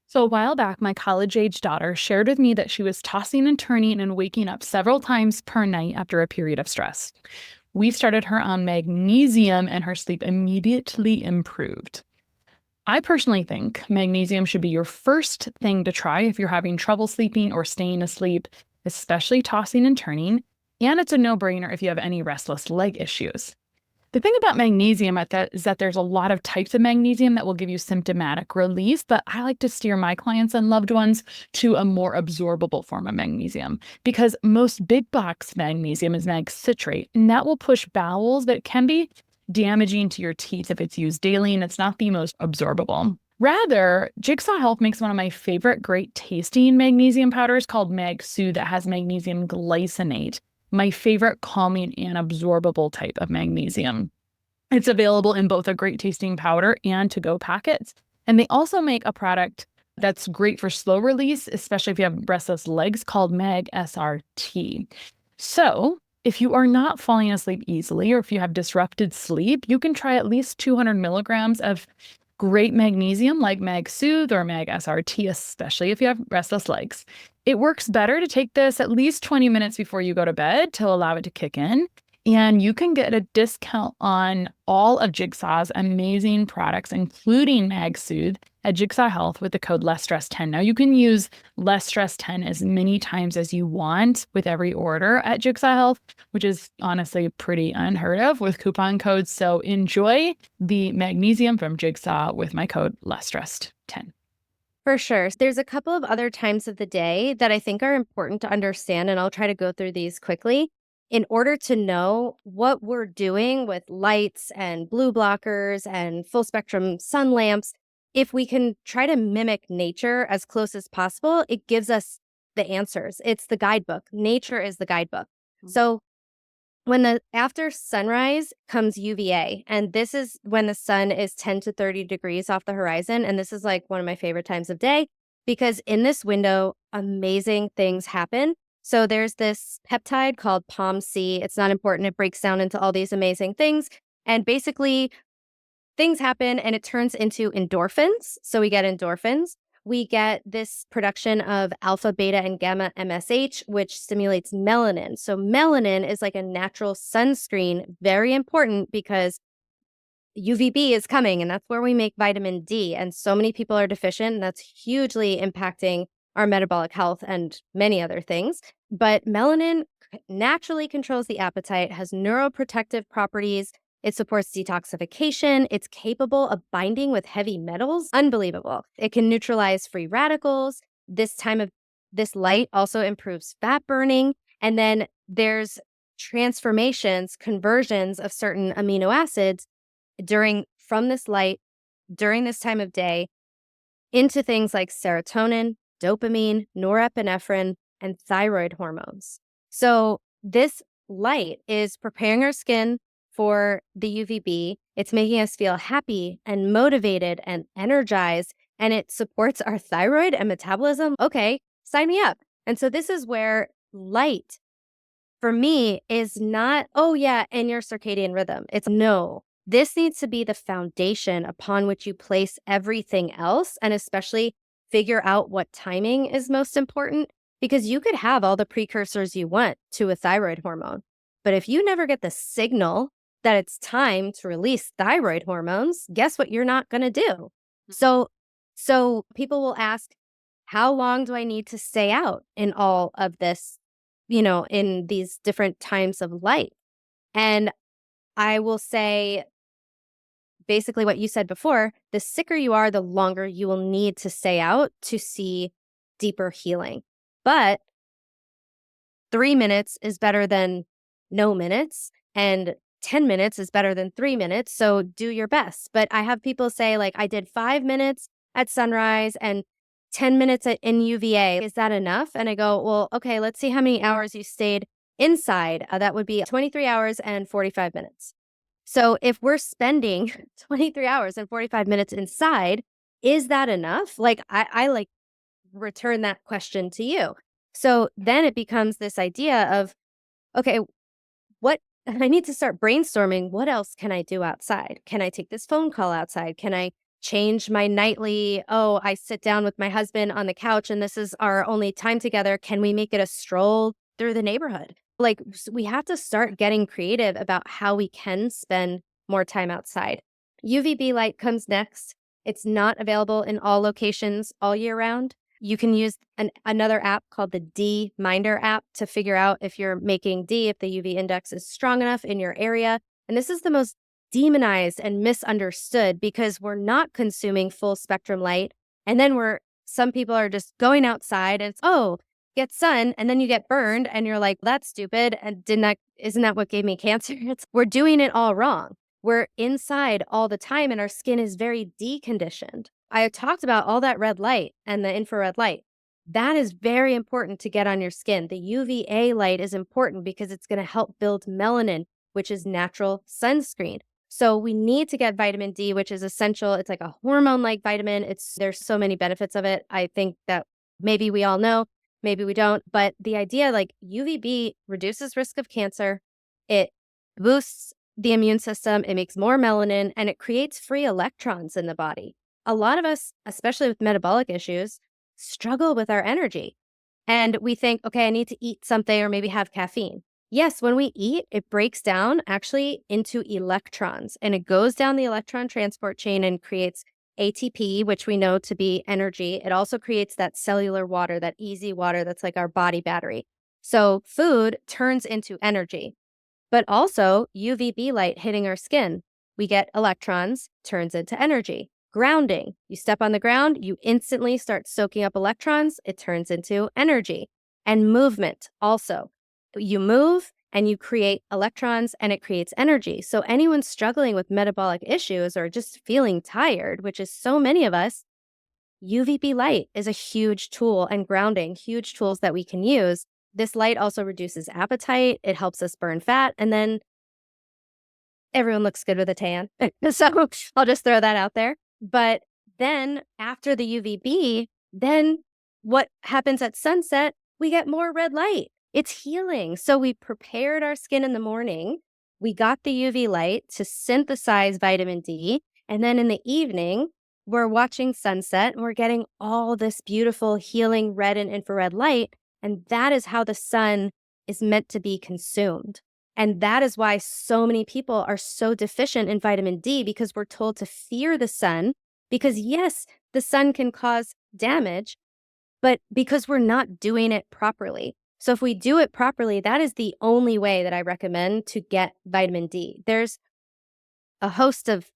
D: So, a while back, my college age daughter shared with me that she was tossing and turning and waking up several times per night after a period of stress. We started her on magnesium, and her sleep immediately improved. I personally think magnesium should be your first thing to try if you're having trouble sleeping or staying asleep, especially tossing and turning. And it's a no brainer if you have any restless leg issues. The thing about magnesium is that there's a lot of types of magnesium that will give you symptomatic relief, but I like to steer my clients and loved ones to a more absorbable form of magnesium because most big box magnesium is mag citrate, and that will push bowels that can be damaging to your teeth if it's used daily, and it's not the most absorbable. Rather, Jigsaw Health makes one of my favorite great tasting magnesium powders called Mag Soothe that has magnesium glycinate, my favorite calming and absorbable type of magnesium. It's available in both a great tasting powder and to go packets. And they also make a product that's great for slow release, especially if you have restless legs, called Mag SRT. So, if you are not falling asleep easily or if you have disrupted sleep, you can try at least 200 milligrams of great magnesium like Mag Soothe or Mag SRT, especially if you have restless legs. It works better to take this at least 20 minutes before you go to bed to allow it to kick in. And you can get a discount on all of Jigsaw's amazing products, including Mag Soothe, at Jigsaw Health with the code LessStress10. Now, you can use LessStress10 as many times as you want with every order at Jigsaw Health, which is honestly pretty unheard of with coupon codes. So enjoy the magnesium from Jigsaw with my code LessStress10.
A: For sure. There's a couple of other times of the day that I think are important to understand, and I'll try to go through these quickly in order to know what we're doing with lights and blue blockers and full spectrum sun lamps. If we can try to mimic nature as close as possible, it gives us the answers. It's the guidebook. Nature is the guidebook. So after sunrise comes UVA, and this is when the sun is 10 to 30 degrees off the horizon. And this is like one of my favorite times of day because in this window, amazing things happen. So there's this peptide called POMC. It's not important. It breaks down into all these amazing things. And basically, things happen and it turns into endorphins. So we get endorphins. We get this production of alpha, beta, and gamma MSH, which stimulates melanin. So melanin is like a natural sunscreen, very important because UVB is coming, and that's where we make vitamin D. And so many people are deficient, and that's hugely impacting our metabolic health and many other things. But melanin naturally controls the appetite, has neuroprotective properties. It supports detoxification. It's capable of binding with heavy metals. Unbelievable. It can neutralize free radicals. This light also improves fat burning. And then there's conversions of certain amino acids from this light during this time of day into things like serotonin, dopamine, norepinephrine, and thyroid hormones. So this light is preparing our skin for the UVB. It's making us feel happy and motivated and energized, and it supports our thyroid and metabolism. Okay, sign me up. And so this is where light for me is not, oh yeah, in your circadian rhythm. It's no. This needs to be the foundation upon which you place everything else, and especially figure out what timing is most important, because you could have all the precursors you want to a thyroid hormone. But if you never get the signal that it's time to release thyroid hormones, guess what you're not going to do? So people will ask, how long do I need to stay out in all of this, in these different times of light? And I will say basically what you said before, the sicker you are, the longer you will need to stay out to see deeper healing. But 3 minutes is better than no minutes, and 10 minutes is better than 3 minutes. So do your best. But I have people say, like, I did 5 minutes at sunrise and 10 minutes in UVA. Is that enough? And I go, well, okay, let's see how many hours you stayed inside. That would be 23 hours and 45 minutes. So if we're spending 23 hours and 45 minutes inside, is that enough? Like, I like return that question to you. So then it becomes this idea of, okay, what I need to start brainstorming. What else can I do outside? Can I take this phone call outside? Can I change my nightly, oh, I sit down with my husband on the couch and this is our only time together. Can we make it a stroll through the neighborhood? Like, we have to start getting creative about how we can spend more time outside. UVB light comes next. It's not available in all locations all year round. You can use another app called the D Minder app to figure out if you're making D, if the UV index is strong enough in your area. And this is the most demonized and misunderstood because we're not consuming full spectrum light. And then some people are just going outside and it's, oh, get sun, and then you get burned and you're like, that's stupid. And isn't that what gave me cancer? We're doing it all wrong. We're inside all the time and our skin is very deconditioned. I talked about all that red light and the infrared light. That is very important to get on your skin. The UVA light is important because it's going to help build melanin, which is natural sunscreen. So we need to get vitamin D, which is essential. It's like a hormone-like vitamin. There's so many benefits of it. I think that maybe we all know, maybe we don't. But the idea, like, UVB reduces risk of cancer. It boosts the immune system. It makes more melanin, and it creates free electrons in the body. A lot of us, especially with metabolic issues, struggle with our energy. And we think, okay, I need to eat something or maybe have caffeine. Yes, when we eat, it breaks down actually into electrons, and it goes down the electron transport chain and creates ATP, which we know to be energy. It also creates that cellular water, that easy water that's like our body battery. So food turns into energy, but also UVB light hitting our skin. We get electrons, turns into energy. Grounding. You step on the ground, you instantly start soaking up electrons. It turns into energy. And movement also. You move and you create electrons and it creates energy. So anyone struggling with metabolic issues or just feeling tired, which is so many of us, UVB light is a huge tool, and grounding, huge tools that we can use. This light also reduces appetite. It helps us burn fat. And then everyone looks good with a tan. So I'll just throw that out there. But then after the UVB, then what happens at sunset? We get more red light. It's healing. So we prepared our skin in the morning. We got the UV light to synthesize vitamin D. And then in the evening, we're watching sunset and we're getting all this beautiful healing red and infrared light. And that is how the sun is meant to be consumed. And that is why so many people are so deficient in vitamin D, because we're told to fear the sun, because yes, the sun can cause damage, but because we're not doing it properly. So if we do it properly, that is the only way that I recommend to get vitamin D. There's a host of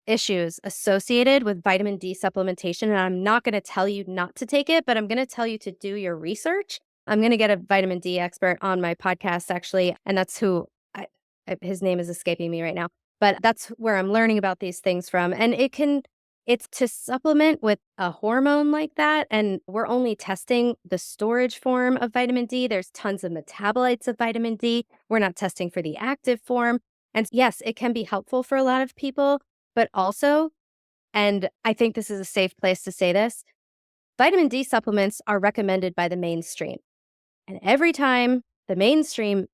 A: issues associated with vitamin D supplementation, and I'm not going to tell you not to take it, but I'm going to tell you to do your research. I'm going to get a vitamin D expert on my podcast, actually, and that's who his name is escaping me right now, but that's where I'm learning about these things from. And it's to supplement with a hormone like that. And we're only testing the storage form of vitamin D. There's tons of metabolites of vitamin D. We're not testing for the active form. And yes, it can be helpful for a lot of people, but also, and I think this is a safe place to say this, vitamin D supplements are recommended by the mainstream. And every time the mainstream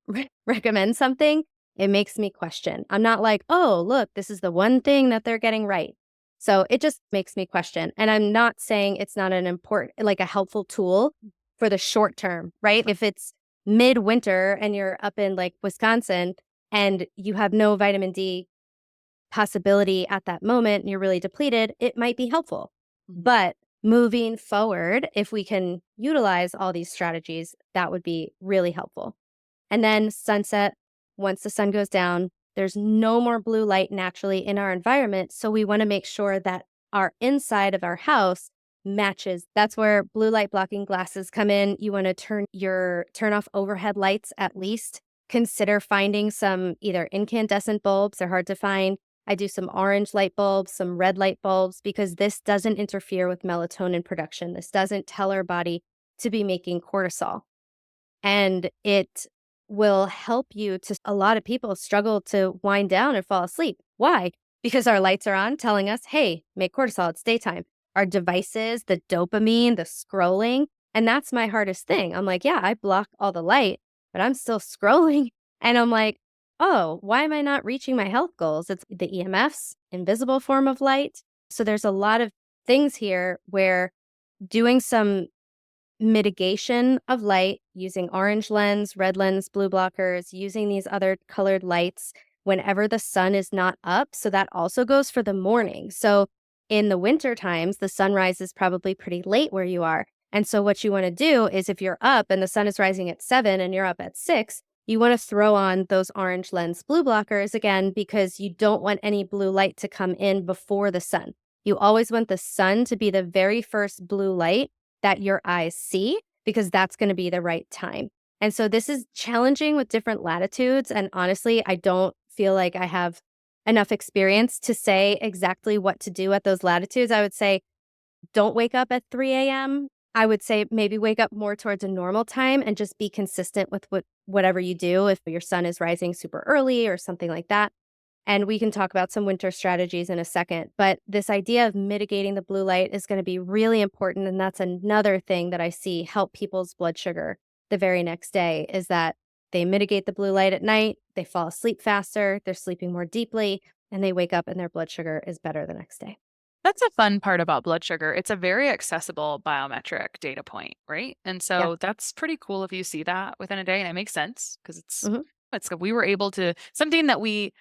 A: recommends something, it makes me question. I'm not like, oh, look, this is the one thing that they're getting right. So it just makes me question. And I'm not saying it's not an important, like a helpful tool for the short term, right? If it's midwinter and you're up in like Wisconsin and you have no vitamin D possibility at that moment and you're really depleted, it might be helpful. But moving forward, if we can utilize all these strategies, that would be really helpful. And then sunset, once the sun goes down, There's no more blue light naturally in our environment. So we want to make sure that our inside of our house matches. That's where blue light blocking glasses come in. You want to turn off overhead lights at least. Consider finding some either incandescent bulbs, they're hard to find. I do some orange light bulbs, some red light bulbs, because this doesn't interfere with melatonin production. This doesn't tell our body to be making cortisol. And it will help you to, a lot of people struggle to wind down and fall asleep. Why? Because our lights are on telling us, hey, make cortisol, it's daytime. Our devices, the dopamine, the scrolling, and that's my hardest thing. I'm like, yeah, I block all the light, but I'm still scrolling. And I'm like, oh, why am I not reaching my health goals? It's the EMFs, invisible form of light. So there's a lot of things here where doing some mitigation of light using orange lens, red lens, blue blockers, using these other colored lights whenever the sun is not up. So that also goes for the morning. So in the winter times, the sunrise is probably pretty late where you are. And so what you want to do is if you're up and the sun is rising at 7 and you're up at 6, you want to throw on those orange lens blue blockers again, because you don't want any blue light to come in before the sun. You always want the sun to be the very first blue light that your eyes see, because that's going to be the right time. And so this is challenging with different latitudes. And honestly, I don't feel like I have enough experience to say exactly what to do at those latitudes. I would say don't wake up at 3 a.m. I would say maybe wake up more towards a normal time and just be consistent with whatever you do if your sun is rising super early or something like that. And we can talk about some winter strategies in a second. But this idea of mitigating the blue light is going to be really important. And that's another thing that I see help people's blood sugar the very next day, is that they mitigate the blue light at night, they fall asleep faster, they're sleeping more deeply, and they wake up and their blood sugar is better the next day.
C: That's a fun part about blood sugar. It's a very accessible biometric data point, right? And
A: Yeah.
C: so that's pretty cool if you see that within a day, and it makes sense because
A: Mhm.
C: we were able to, something that we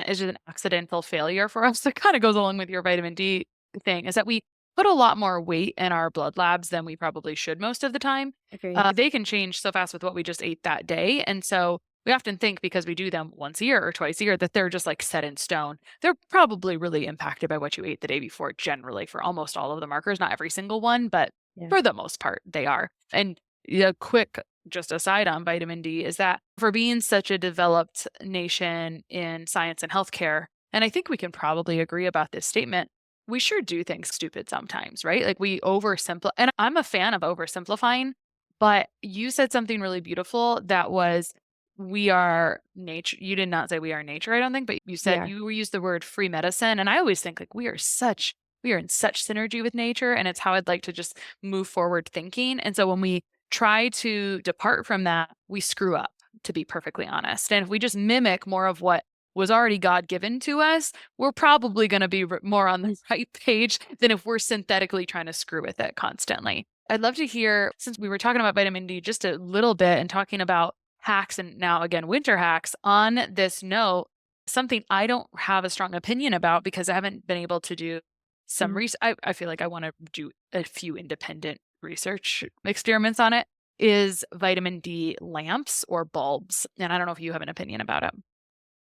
C: is an accidental failure for us that kind of goes along with your vitamin D thing, is that we put a lot more weight in our blood labs than we probably should most of the time.
A: Agreed.
C: They can change so fast with what we just ate that day. And so we often think, because we do them once a year or twice a year, that they're just like set in stone. They're probably really impacted by what you ate the day before, generally, for almost all of the markers, not every single one, but
A: Yeah.
C: for the most part, they are. And a quick just aside on vitamin D is that for being such a developed nation in science and healthcare, and I think we can probably agree about this statement, we sure do things stupid sometimes, right? Like we oversimplify, and I'm a fan of oversimplifying, but you said something really beautiful that was, we are nature. You did not say we are nature, I don't think, but you said, you used the word free medicine. And I always think like we are in such synergy with nature, and it's how I'd like to just move forward thinking. And so when we try to depart from that, we screw up, to be perfectly honest. And if we just mimic more of what was already God given to us, we're probably going to be more on the right page than if we're synthetically trying to screw with it constantly. I'd love to hear, since we were talking about vitamin D just a little bit and talking about hacks, and now again, winter hacks, on this note, something I don't have a strong opinion about because I haven't been able to do some research. I feel like I want to do a few independent research experiments on it, is vitamin D lamps or bulbs. And I don't know if you have an opinion about it.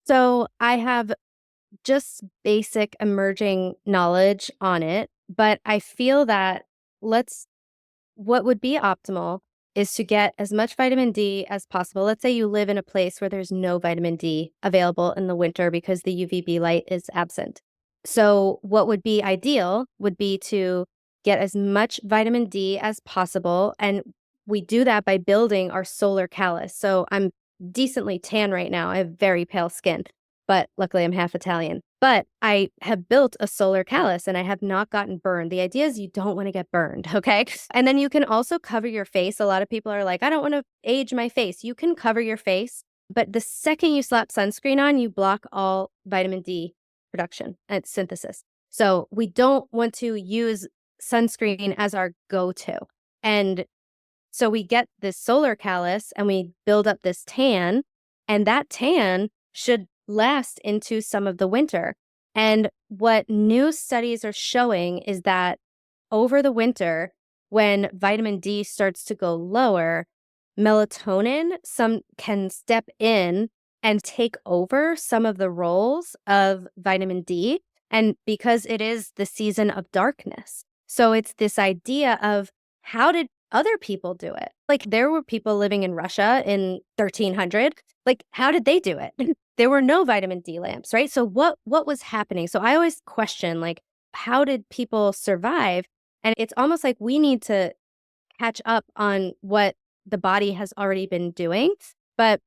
A: So I have just basic emerging knowledge on it, but I feel that what would be optimal is to get as much vitamin D as possible. Let's say you live in a place where there's no vitamin D available in the winter because the UVB light is absent. So what would be ideal would be to get as much vitamin D as possible. And we do that by building our solar callus. So I'm decently tan right now. I have very pale skin, but luckily I'm half Italian. But I have built a solar callus and I have not gotten burned. The idea is you don't want to get burned, okay? And then you can also cover your face. A lot of people are like, I don't want to age my face. You can cover your face, but the second you slap sunscreen on, you block all vitamin D production and synthesis. So we don't want to use sunscreen as our go-to. And so we get this solar callus and we build up this tan, and that tan should last into some of the winter. And what new studies are showing is that over the winter, when vitamin D starts to go lower, melatonin can step in and take over some of the roles of vitamin D. And because it is the season of darkness. So it's this idea of how did other people do it? Like there were people living in Russia in 1300. Like how did they do it? There were no vitamin D lamps, right? So what was happening? So I always question like how did people survive? And it's almost like we need to catch up on what the body has already been doing. But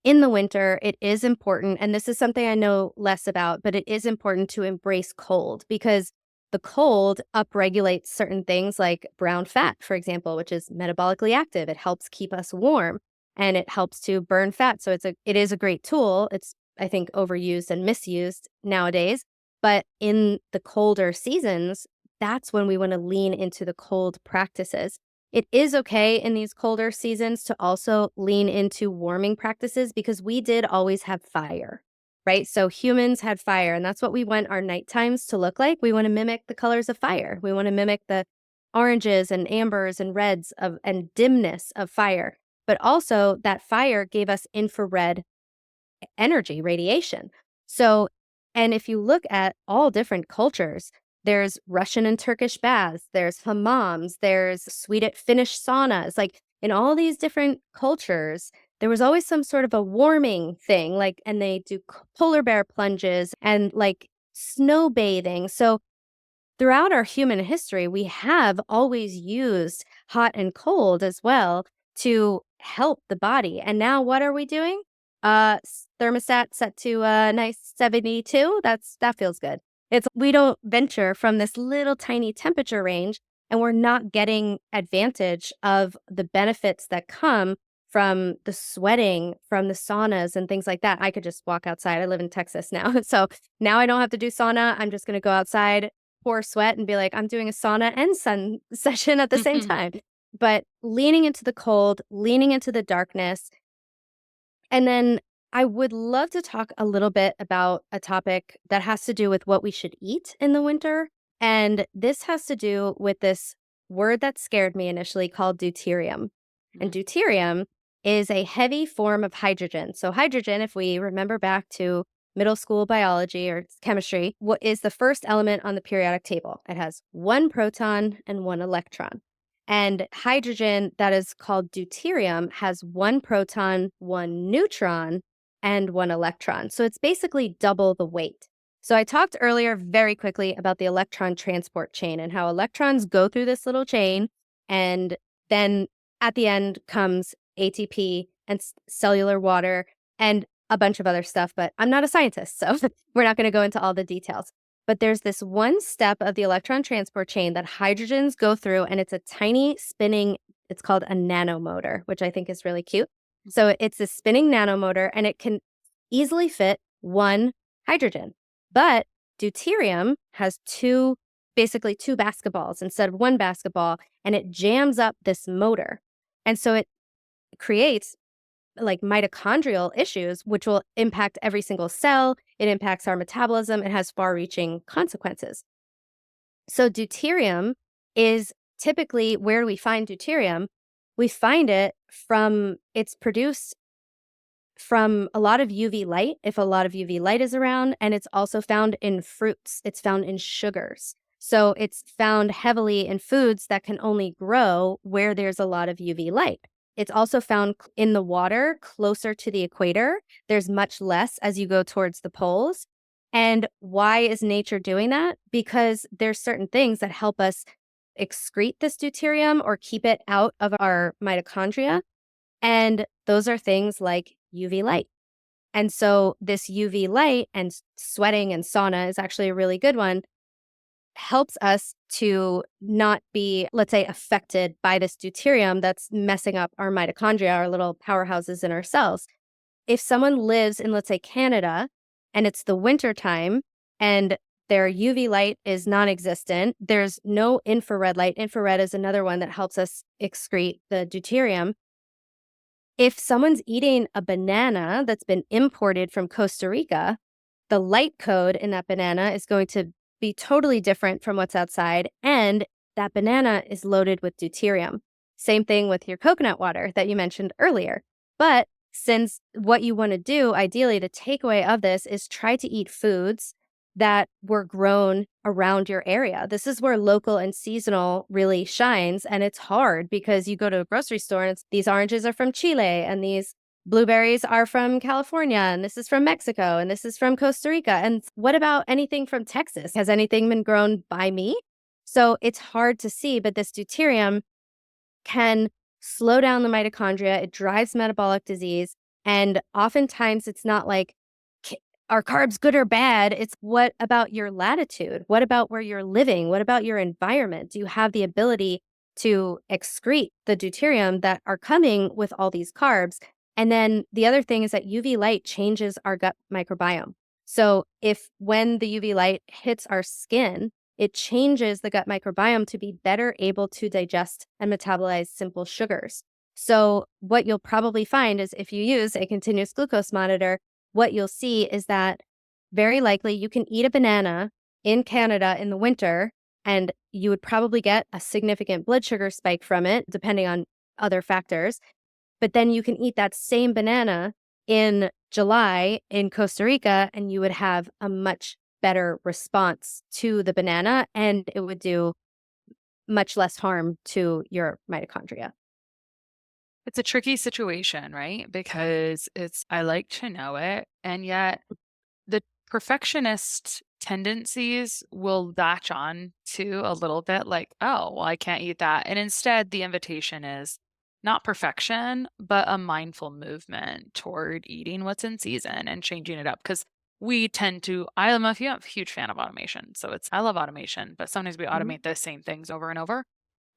A: in the winter, it is important, and this is something I know less about, but it is important to embrace cold because the cold upregulates certain things like brown fat, for example, which is metabolically active. It helps keep us warm and it helps to burn fat. So it is a great tool. It's, I think, overused and misused nowadays. But in the colder seasons, that's when we want to lean into the cold practices. It is okay in these colder seasons to also lean into warming practices because we did always have fire, right? So humans had fire, and that's what we want our night times to look like. We want to mimic the colors of fire. We want to mimic the oranges and ambers and reds and dimness of fire. But also that fire gave us infrared energy, radiation. So, and if you look at all different cultures, there's Russian and Turkish baths, there's hammams, there's Finnish saunas. Like in all these different cultures, there was always some sort of a warming thing, like, and they do polar bear plunges and like snow bathing. So throughout our human history, we have always used hot and cold as well to help the body. And now what are we doing? Thermostat set to a nice 72. That feels good. We don't venture from this little tiny temperature range, and we're not getting advantage of the benefits that come from the sweating, from the saunas and things like that. I could just walk outside. I live in Texas now. So now I don't have to do sauna. I'm just going to go outside, pour sweat and be like, I'm doing a sauna and sun session at the same time. But leaning into the cold, leaning into the darkness. And then I would love to talk a little bit about a topic that has to do with what we should eat in the winter. And this has to do with this word that scared me initially called deuterium. And deuterium is a heavy form of hydrogen. So hydrogen, if we remember back to middle school biology or chemistry, what is the first element on the periodic table? It has one proton and one electron. And hydrogen that is called deuterium has one proton, one neutron, and one electron. So it's basically double the weight. So I talked earlier very quickly about the electron transport chain and how electrons go through this little chain. And then at the end comes ATP and cellular water and a bunch of other stuff. But I'm not a scientist, so we're not going to go into all the details. But there's this one step of the electron transport chain that hydrogens go through, and it's a tiny spinning, it's called a nanomotor, which I think is really cute. So it's a spinning nanomotor, and it can easily fit one hydrogen. But deuterium has basically two basketballs instead of one basketball, and it jams up this motor. And so it creates like mitochondrial issues, which will impact every single cell. It impacts our metabolism. It has far-reaching consequences. So deuterium is typically, where do we find deuterium? We find it's produced from a lot of UV light, if a lot of UV light is around, and it's also found in fruits. It's found in sugars. So it's found heavily in foods that can only grow where there's a lot of UV light. It's also found in the water closer to the equator. There's much less as you go towards the poles. And why is nature doing that? Because there's certain things that help us excrete this deuterium or keep it out of our mitochondria. And those are things like UV light. And so this UV light and sweating and sauna is actually a really good one, helps us to not be, let's say, affected by this deuterium that's messing up our mitochondria, our little powerhouses in our cells. If someone lives in, let's say, Canada, and it's the winter time and their UV light is non-existent, there's no infrared light. Infrared is another one that helps us excrete the deuterium. If someone's eating a banana that's been imported from Costa Rica, the light code in that banana is going to be totally different from what's outside, and that banana is loaded with deuterium. Same thing with your coconut water that you mentioned earlier. But since what you want to do, ideally, the takeaway of this is try to eat foods that were grown around your area. This is where local and seasonal really shines. And it's hard because you go to a grocery store and these oranges are from Chile and these blueberries are from California and this is from Mexico and this is from Costa Rica. And what about anything from Texas? Has anything been grown by me? So it's hard to see, but this deuterium can slow down the mitochondria. It drives metabolic disease. And oftentimes it's not like, are carbs good or bad? It's what about your latitude? What about where you're living? What about your environment? Do you have the ability to excrete the deuterium that are coming with all these carbs? And then the other thing is that UV light changes our gut microbiome. So if when the UV light hits our skin, it changes the gut microbiome to be better able to digest and metabolize simple sugars. So what you'll probably find is if you use a continuous glucose monitor, what you'll see is that very likely you can eat a banana in Canada in the winter, and you would probably get a significant blood sugar spike from it, depending on other factors. But then you can eat that same banana in July in Costa Rica, and you would have a much better response to the banana, and it would do much less harm to your mitochondria.
C: It's a tricky situation, right? Because I like to know it, and yet the perfectionist tendencies will latch on to a little bit like, oh, well, I can't eat that. And instead, the invitation is not perfection, but a mindful movement toward eating what's in season and changing it up. Because we tend to, I'm a huge fan of automation. So I love automation, but sometimes we automate the same things over and over.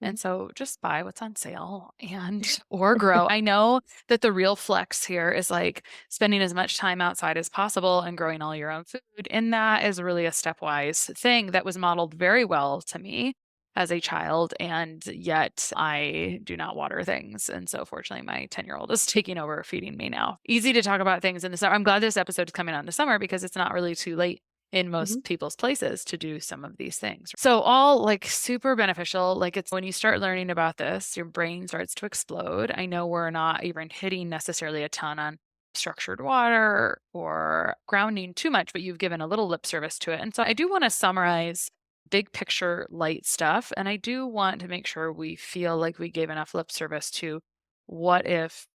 C: And so just buy what's on sale and or grow. I know that the real flex here is like spending as much time outside as possible and growing all your own food. And that is really a stepwise thing that was modeled very well to me as a child. And yet I do not water things. And so fortunately, my 10-year-old is taking over feeding me now. Easy to talk about things in the summer. I'm glad this episode is coming out in the summer because it's not really too late in most people's places to do some of these things. So all like super beneficial. Like it's when you start learning about this, your brain starts to explode. I know we're not even hitting necessarily a ton on structured water or grounding too much, but you've given a little lip service to it. And so I do want to summarize big picture light stuff. And I do want to make sure we feel like we gave enough lip service to what if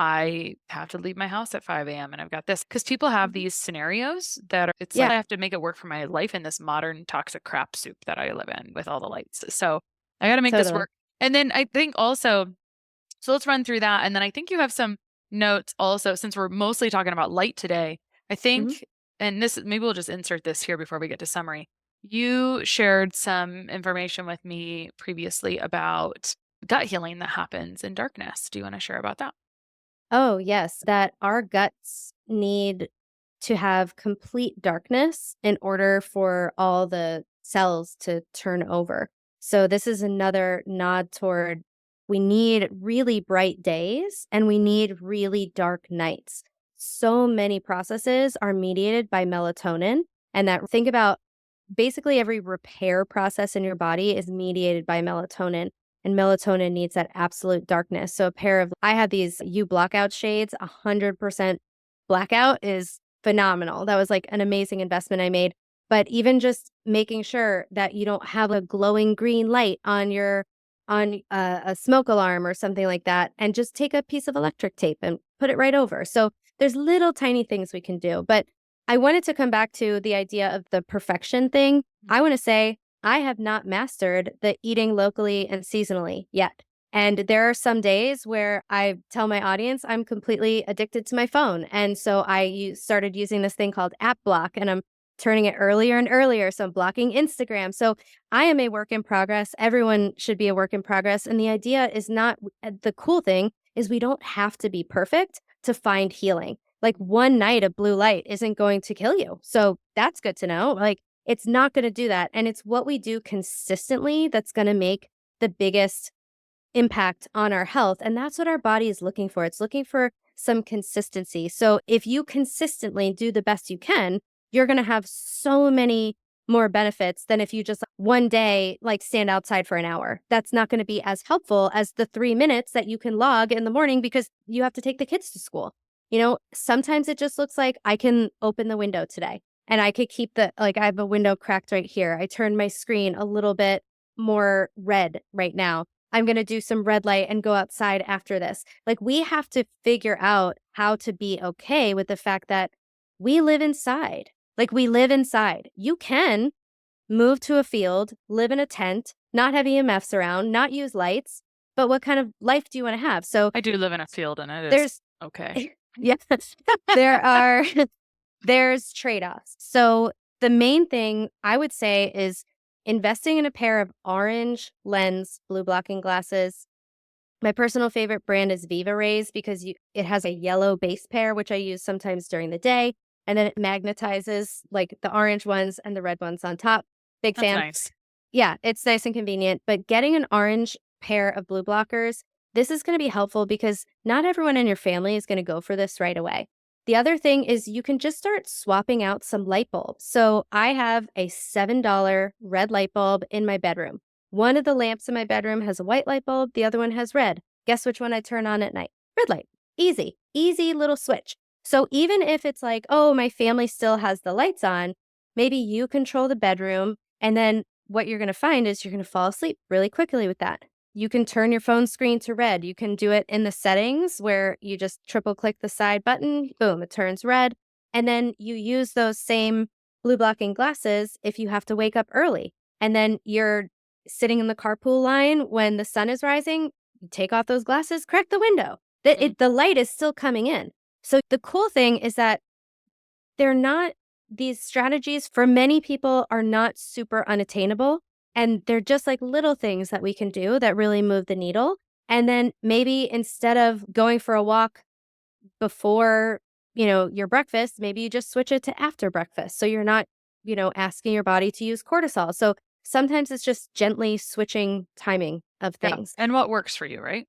C: I have to leave my house at 5 a.m. and I've got this. Because people have these scenarios that it's like I have to make it work for my life in this modern toxic crap soup that I live in with all the lights. So I got to make this work. And then I think also, so let's run through that. And then I think you have some notes also, since we're mostly talking about light today, I think, and this maybe we'll just insert this here before we get to summary. You shared some information with me previously about gut healing that happens in darkness. Do you want to share about that?
A: Oh, yes, that our guts need to have complete darkness in order for all the cells to turn over. So this is another nod toward we need really bright days and we need really dark nights. So many processes are mediated by melatonin, and that think about basically every repair process in your body is mediated by melatonin. And melatonin needs that absolute darkness. So I had these U blackout shades, 100% blackout is phenomenal. That was like an amazing investment I made. But even just making sure that you don't have a glowing green light on a smoke alarm or something like that, and just take a piece of electric tape and put it right over. So there's little tiny things we can do. But I wanted to come back to the idea of the perfection thing. I want to say, I have not mastered the eating locally and seasonally yet. And there are some days where I tell my audience I'm completely addicted to my phone. And so I started using this thing called app block, and I'm turning it earlier and earlier. So I'm blocking Instagram. So I am a work in progress. Everyone should be a work in progress. And the idea is not, the cool thing is we don't have to be perfect to find healing. Like one night of blue light isn't going to kill you. So that's good to know. Like, it's not going to do that. And it's what we do consistently that's going to make the biggest impact on our health. And that's what our body is looking for. It's looking for some consistency. So if you consistently do the best you can, you're going to have so many more benefits than if you just one day like stand outside for an hour. That's not going to be as helpful as the 3 minutes that you can log in the morning because you have to take the kids to school. Sometimes it just looks like I can open the window today and I could keep I have a window cracked right here. I turned my screen a little bit more red right now. I'm going to do some red light and go outside after this. Like, we have to figure out how to be okay with the fact that we live inside. Like, we live inside. You can move to a field, live in a tent, not have EMFs around, not use lights, but what kind of life do you want to have? So
C: I do live in a field and it is
A: there's
C: okay.
A: yes, there's trade-offs. So the main thing I would say is investing in a pair of orange lens blue blocking glasses. My personal favorite brand is Viva Rays because it has a yellow base pair, which I use sometimes during the day, and then it magnetizes like the orange ones and the red ones on top. Big
C: That's
A: fan.
C: nice.
A: Yeah, it's nice and convenient, but getting an orange pair of blue blockers, this is going to be helpful because not everyone in your family is going to go for this right away. The other thing is you can just start swapping out some light bulbs. So I have a $7 red light bulb in my bedroom. One of the lamps in my bedroom has a white light bulb. The other one has red. Guess which one I turn on at night? Red light. Easy little switch. So even if it's like, oh, my family still has the lights on, maybe you control the bedroom. And then what you're going to find is you're going to fall asleep really quickly with that. You can turn your phone screen to red. You can do it in the settings where you just triple click the side button, boom, it turns red. And then you use those same blue blocking glasses if you have to wake up early. And then you're sitting in the carpool line when the sun is rising, you take off those glasses, crack the window. The light is still coming in. So the cool thing is that these strategies for many people are not super unattainable. And they're just like little things that we can do that really move the needle. And then maybe instead of going for a walk before, your breakfast, maybe you just switch it to after breakfast. So you're not, asking your body to use cortisol. So sometimes it's just gently switching timing of
C: Yeah.
A: things.
C: And what works for you, right?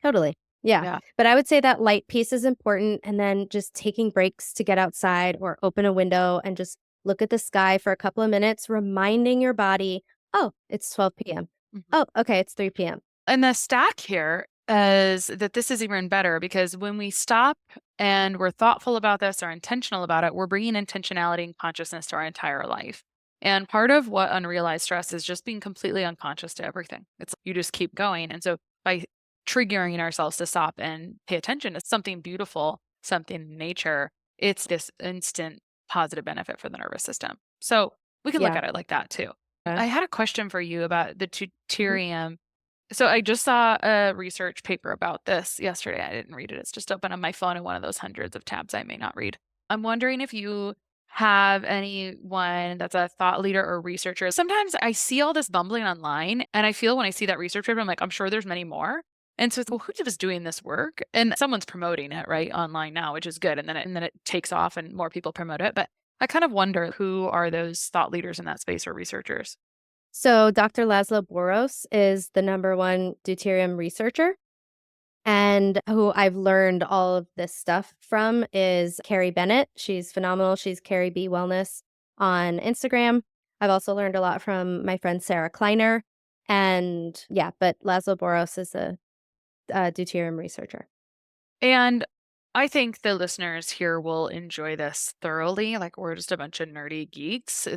A: Totally. Yeah.
C: Yeah.
A: But I would say that light piece is important. And then just taking breaks to get outside or open a window and just look at the sky for a couple of minutes, reminding your body, oh, it's 12 p.m.
C: Mhm.
A: Oh, okay, it's 3 p.m.
C: And the stack here is that this is even better because when we stop and we're thoughtful about this or intentional about it, we're bringing intentionality and consciousness to our entire life. And part of what unrealized stress is just being completely unconscious to everything. It's you just keep going. And so by triggering ourselves to stop and pay attention to something beautiful, something in nature, it's this instant positive benefit for the nervous system. So we can look
A: Yeah.
C: at it like that too.
A: Yeah.
C: I had a question for you about the
A: Mhm.
C: deuterium. So I just saw a research paper about this yesterday. I didn't read it. It's just open on my phone in one of those hundreds of tabs I may not read. I'm wondering if you have anyone that's a thought leader or researcher. Sometimes I see all this bumbling online and I feel when I see that research paper, I'm like, I'm sure there's many more. And so it's, well, who was doing this work? And someone's promoting it right online now, which is good. And then it takes off and more people promote it. But I kind of wonder who are those thought leaders in that space or researchers?
A: So Dr. Laszlo Boros is the #1 deuterium researcher. And who I've learned all of this stuff from is Carrie Bennett. She's phenomenal. She's Carrie B Wellness on Instagram. I've also learned a lot from my friend Sarah Kleiner. And yeah, but Laszlo Boros is a deuterium researcher.
C: And I think the listeners here will enjoy this thoroughly. Like, we're just a bunch of nerdy geeks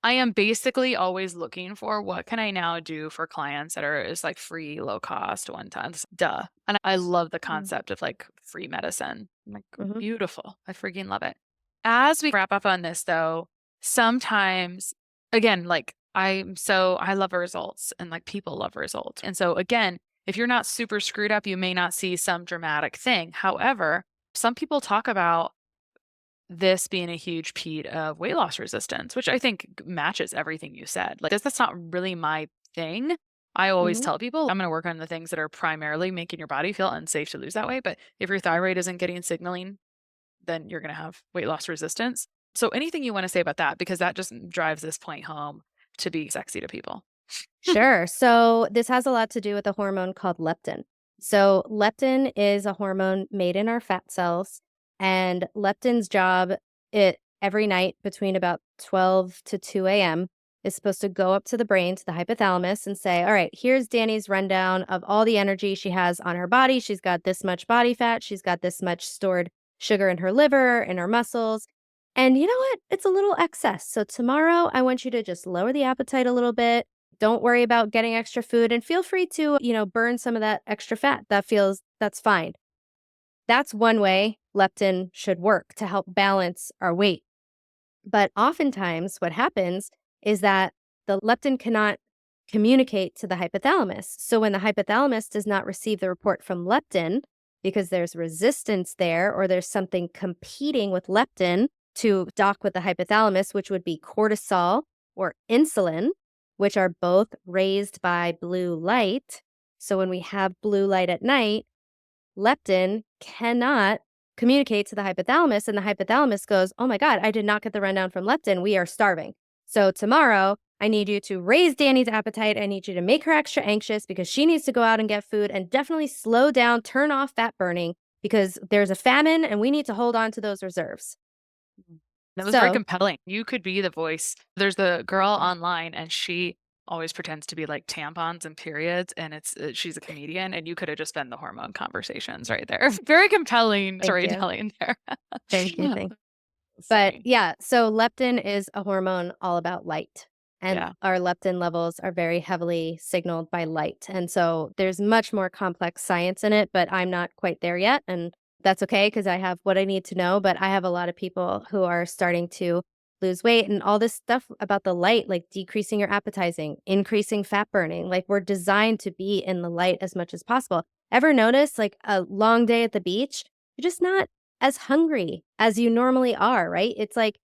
C: I am basically always looking for what can I now do for clients that are just like free, low cost, one time. Duh. And I love the concept of like free medicine. I'm like,
A: Mm-hmm.
C: beautiful. I freaking love it. As we wrap up on this though, sometimes again, like I love results and like people love results. And so again, if you're not super screwed up, you may not see some dramatic thing. However, some people talk about this being a huge piece of weight loss resistance, which I think matches everything you said. Like, that's not really my thing. I always
A: Mm-hmm.
C: tell people I'm going to work on the things that are primarily making your body feel unsafe to lose that weight. But if your thyroid isn't getting signaling, then you're going to have weight loss resistance. So anything you want to say about that, because that just drives this point home to be sexy to people.
A: Sure. So this has a lot to do with a hormone called leptin. So leptin is a hormone made in our fat cells, and leptin's job every night between about 12 to 2 a.m. is supposed to go up to the brain, to the hypothalamus, and say, all right, here's Danny's rundown of all the energy she has on her body. She's got this much body fat. She's got this much stored sugar in her liver, in her muscles. And you know what? It's a little excess. So tomorrow, I want you to just lower the appetite a little bit. Don't worry about getting extra food and feel free to, burn some of that extra fat. That's fine. That's one way leptin should work to help balance our weight. But oftentimes, what happens is that the leptin cannot communicate to the hypothalamus. So when the hypothalamus does not receive the report from leptin, because there's resistance there or there's something competing with leptin to dock with the hypothalamus, which would be cortisol or insulin, which are both raised by blue light. So when we have blue light at night, leptin cannot communicate to the hypothalamus, and the hypothalamus goes, oh my God, I did not get the rundown from leptin. We are starving. So tomorrow, I need you to raise Danny's appetite. I need you to make her extra anxious because she needs to go out and get food, and definitely slow down, turn off fat burning because there's a famine and we need to hold on to those reserves.
C: That was very compelling. You could be the voice. There's the girl online and she always pretends to be like tampons and periods, and she's a comedian, and you could have just been the hormone conversations right there. Very compelling storytelling there.
A: Thank you. But yeah, so leptin is a hormone all about light. And our leptin levels are very heavily signaled by light. And so there's much more complex science in it, but I'm not quite there yet. And that's okay because I have what I need to know. But I have a lot of people who are starting to lose weight and all this stuff about the light, like decreasing your appetizing, increasing fat burning. Like we're designed to be in the light as much as possible. Ever notice like a long day at the beach, you're just not as hungry as you normally are, right? It's like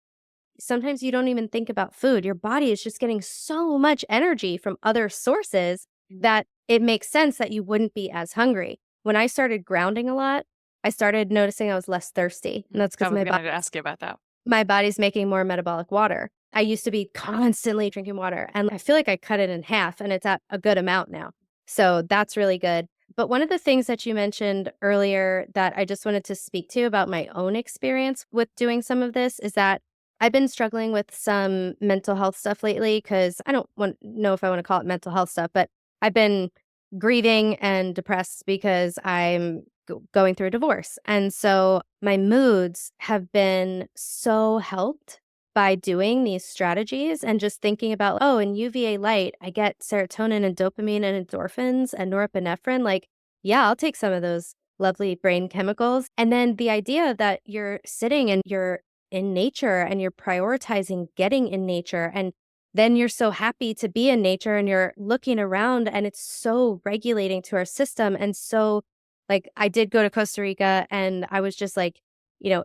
A: sometimes you don't even think about food. Your body is just getting so much energy from other sources that it makes sense that you wouldn't be as hungry. When I started grounding a lot, I started noticing I was less thirsty. And that's because
C: I was going to ask you about that.
A: My body's making more metabolic water. I used to be constantly drinking water, and I feel like I cut it in half, and it's at a good amount now. So that's really good. But one of the things that you mentioned earlier that I just wanted to speak to about my own experience with doing some of this is that I've been struggling with some mental health stuff lately because I don't know if I want to call it mental health stuff, but I've been grieving and depressed because I'm going through a divorce. And so my moods have been so helped by doing these strategies and just thinking about, oh, in UVA light, I get serotonin and dopamine and endorphins and norepinephrine. Like, yeah, I'll take some of those lovely brain chemicals. And then the idea that you're sitting and you're in nature and you're prioritizing getting in nature, and then you're so happy to be in nature and you're looking around and it's so regulating to our system. And so like I did go to Costa Rica and I was just like,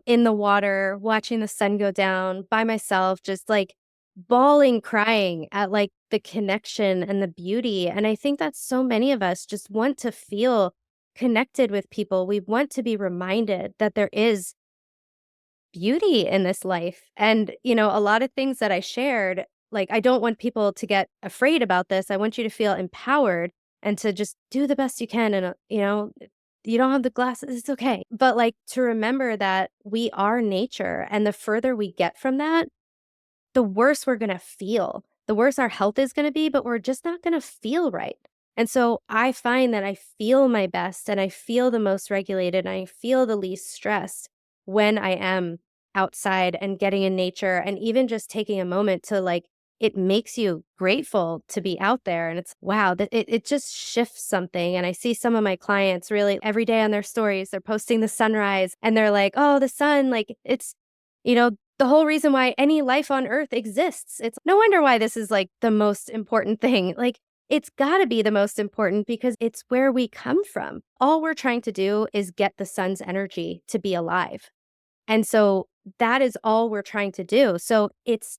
A: in the water, watching the sun go down by myself, just like bawling, crying at like the connection and the beauty. And I think that so many of us just want to feel connected with people. We want to be reminded that there is beauty in this life. And, a lot of things that I shared, like, I don't want people to get afraid about this. I want you to feel empowered and to just do the best you can. And, you don't have the glasses, it's okay. But like to remember that we are nature, and the further we get from that, the worse we're going to feel, the worse our health is going to be, but we're just not going to feel right. And so I find that I feel my best and I feel the most regulated and I feel the least stressed when I am outside and getting in nature, and even just taking a moment to like, it makes you grateful to be out there. And it's wow, that it just shifts something. And I see some of my clients really every day on their stories, they're posting the sunrise and they're like, oh, the sun, like it's, the whole reason why any life on earth exists. It's no wonder why this is like the most important thing. Like it's got to be the most important because it's where we come from. All we're trying to do is get the sun's energy to be alive. And so that is all we're trying to do. So it's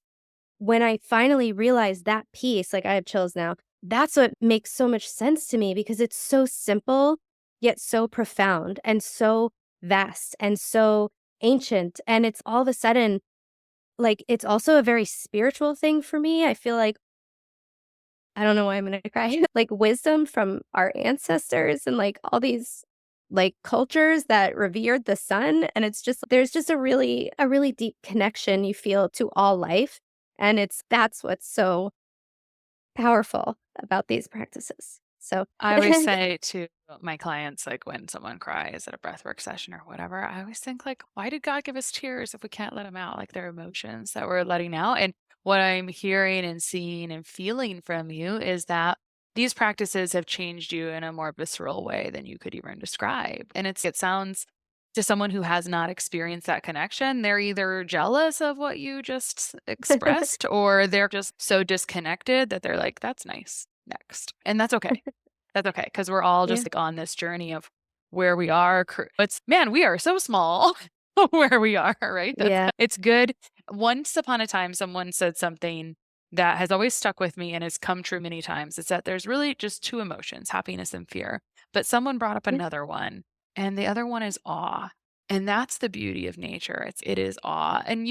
A: when I finally realized that piece, like I have chills now, that's what makes so much sense to me because it's so simple, yet so profound and so vast and so ancient. And it's all of a sudden, like, it's also a very spiritual thing for me. I feel like, I don't know why I'm going to cry, like wisdom from our ancestors and like all these like cultures that revered the sun. And it's just, there's just a really deep connection you feel to all life. And that's what's so powerful about these practices. So
C: I always say to my clients, like when someone cries at a breathwork session or whatever, I always think like, why did God give us tears if we can't let them out? Like they're emotions that we're letting out. And what I'm hearing and seeing and feeling from you is that these practices have changed you in a more visceral way than you could even describe. And it sounds to someone who has not experienced that connection, they're either jealous of what you just expressed or they're just so disconnected that they're like, that's nice. Next. And that's okay. That's okay. Because we're all
A: Yeah.
C: just like on this journey of where we are. It's man, we are so small where we are, right?
A: Yeah.
C: It's good. Once upon a time, someone said something that has always stuck with me and has come true many times. It's that there's really just two emotions, happiness and fear. But someone brought up
A: Yeah.
C: another one, and the other one is awe. And that's the beauty of nature. It is awe. And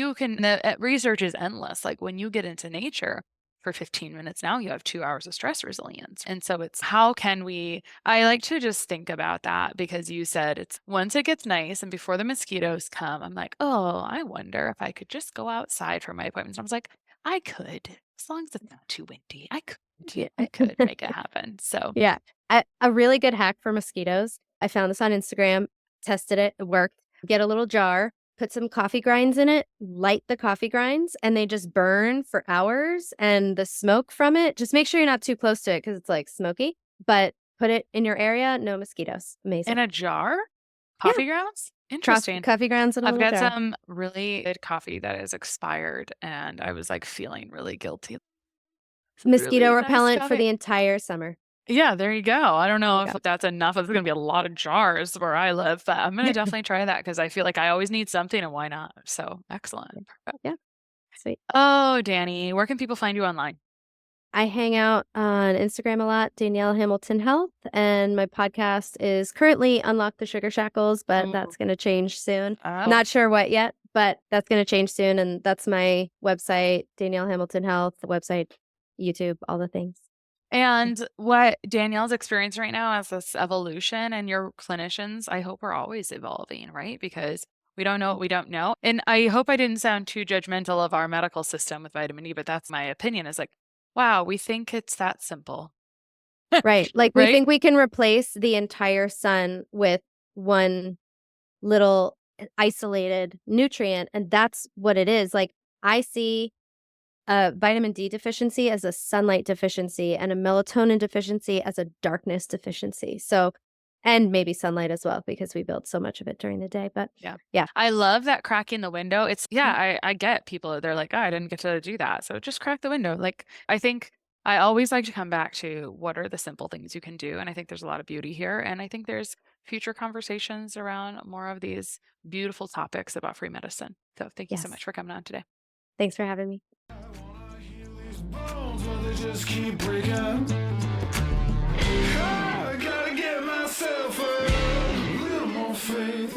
C: research is endless. Like when you get into nature, for 15 minutes now, you have 2 hours of stress resilience. And so it's I like to just think about that because you said it's once it gets nice and before the mosquitoes come, I'm like, oh, I wonder if I could just go outside for my appointments. And I was like, I could, as long as it's not too windy.
A: Yeah.
C: I could make it happen. So
A: Yeah. A really good hack for mosquitoes. I found this on Instagram, tested it, it worked. Get a little jar, put some coffee grinds in it, light the coffee grinds, and they just burn for hours. And the smoke from it, just make sure you're not too close to it because it's like smoky, but put it in your area, no mosquitoes. Amazing.
C: in a jar,
A: Yeah.
C: coffee grounds? Interesting.
A: Coffee grounds in a
C: I've
A: little
C: got
A: jar.
C: some really good coffee that is expired and I was like feeling really guilty. Some
A: Mosquito
C: really nice
A: repellent for
C: coffee.
A: the entire summer.
C: Yeah, there you go. I don't know
A: There you
C: if that's enough. It's going to be a lot of jars where I live, but I'm going to definitely try that because I feel like I always need something and why not? So excellent. Perfect.
A: Yeah. Sweet.
C: Oh, Danny, where can people find you online?
A: I hang out on Instagram a lot, Danielle Hamilton Health, and my podcast is currently Unlock the Sugar Shackles, but that's going to change soon.
C: Oh.
A: Not sure what yet, but that's going to change soon. And that's my website, Danielle Hamilton Health, the website, YouTube, all the things.
C: And what Danielle's experiencing right now is this evolution, and your clinicians, I hope, are always evolving, right? Because we don't know what we don't know. And I hope I didn't sound too judgmental of our medical system with vitamin E, but that's my opinion is like, wow, we think it's that simple.
A: Right. Like we
C: Right?
A: think we can replace the entire sun with one little isolated nutrient. And that's what it is. Like I see a vitamin D deficiency as a sunlight deficiency and a melatonin deficiency as a darkness deficiency. So, and maybe sunlight as well, because we build so much of it during the day. But
C: Yeah. I love that cracking the window. I get people, they're like, oh, I didn't get to do that. So just crack the window. Like, I think I always like to come back to what are the simple things you can do. And I think there's a lot of beauty here. And I think there's future conversations around more of these beautiful topics about free medicine. So thank you so
A: Yes.
C: much for coming on today.
A: Thanks for having me.
B: These bones, but they just keep breaking. I gotta get myself a little more faith,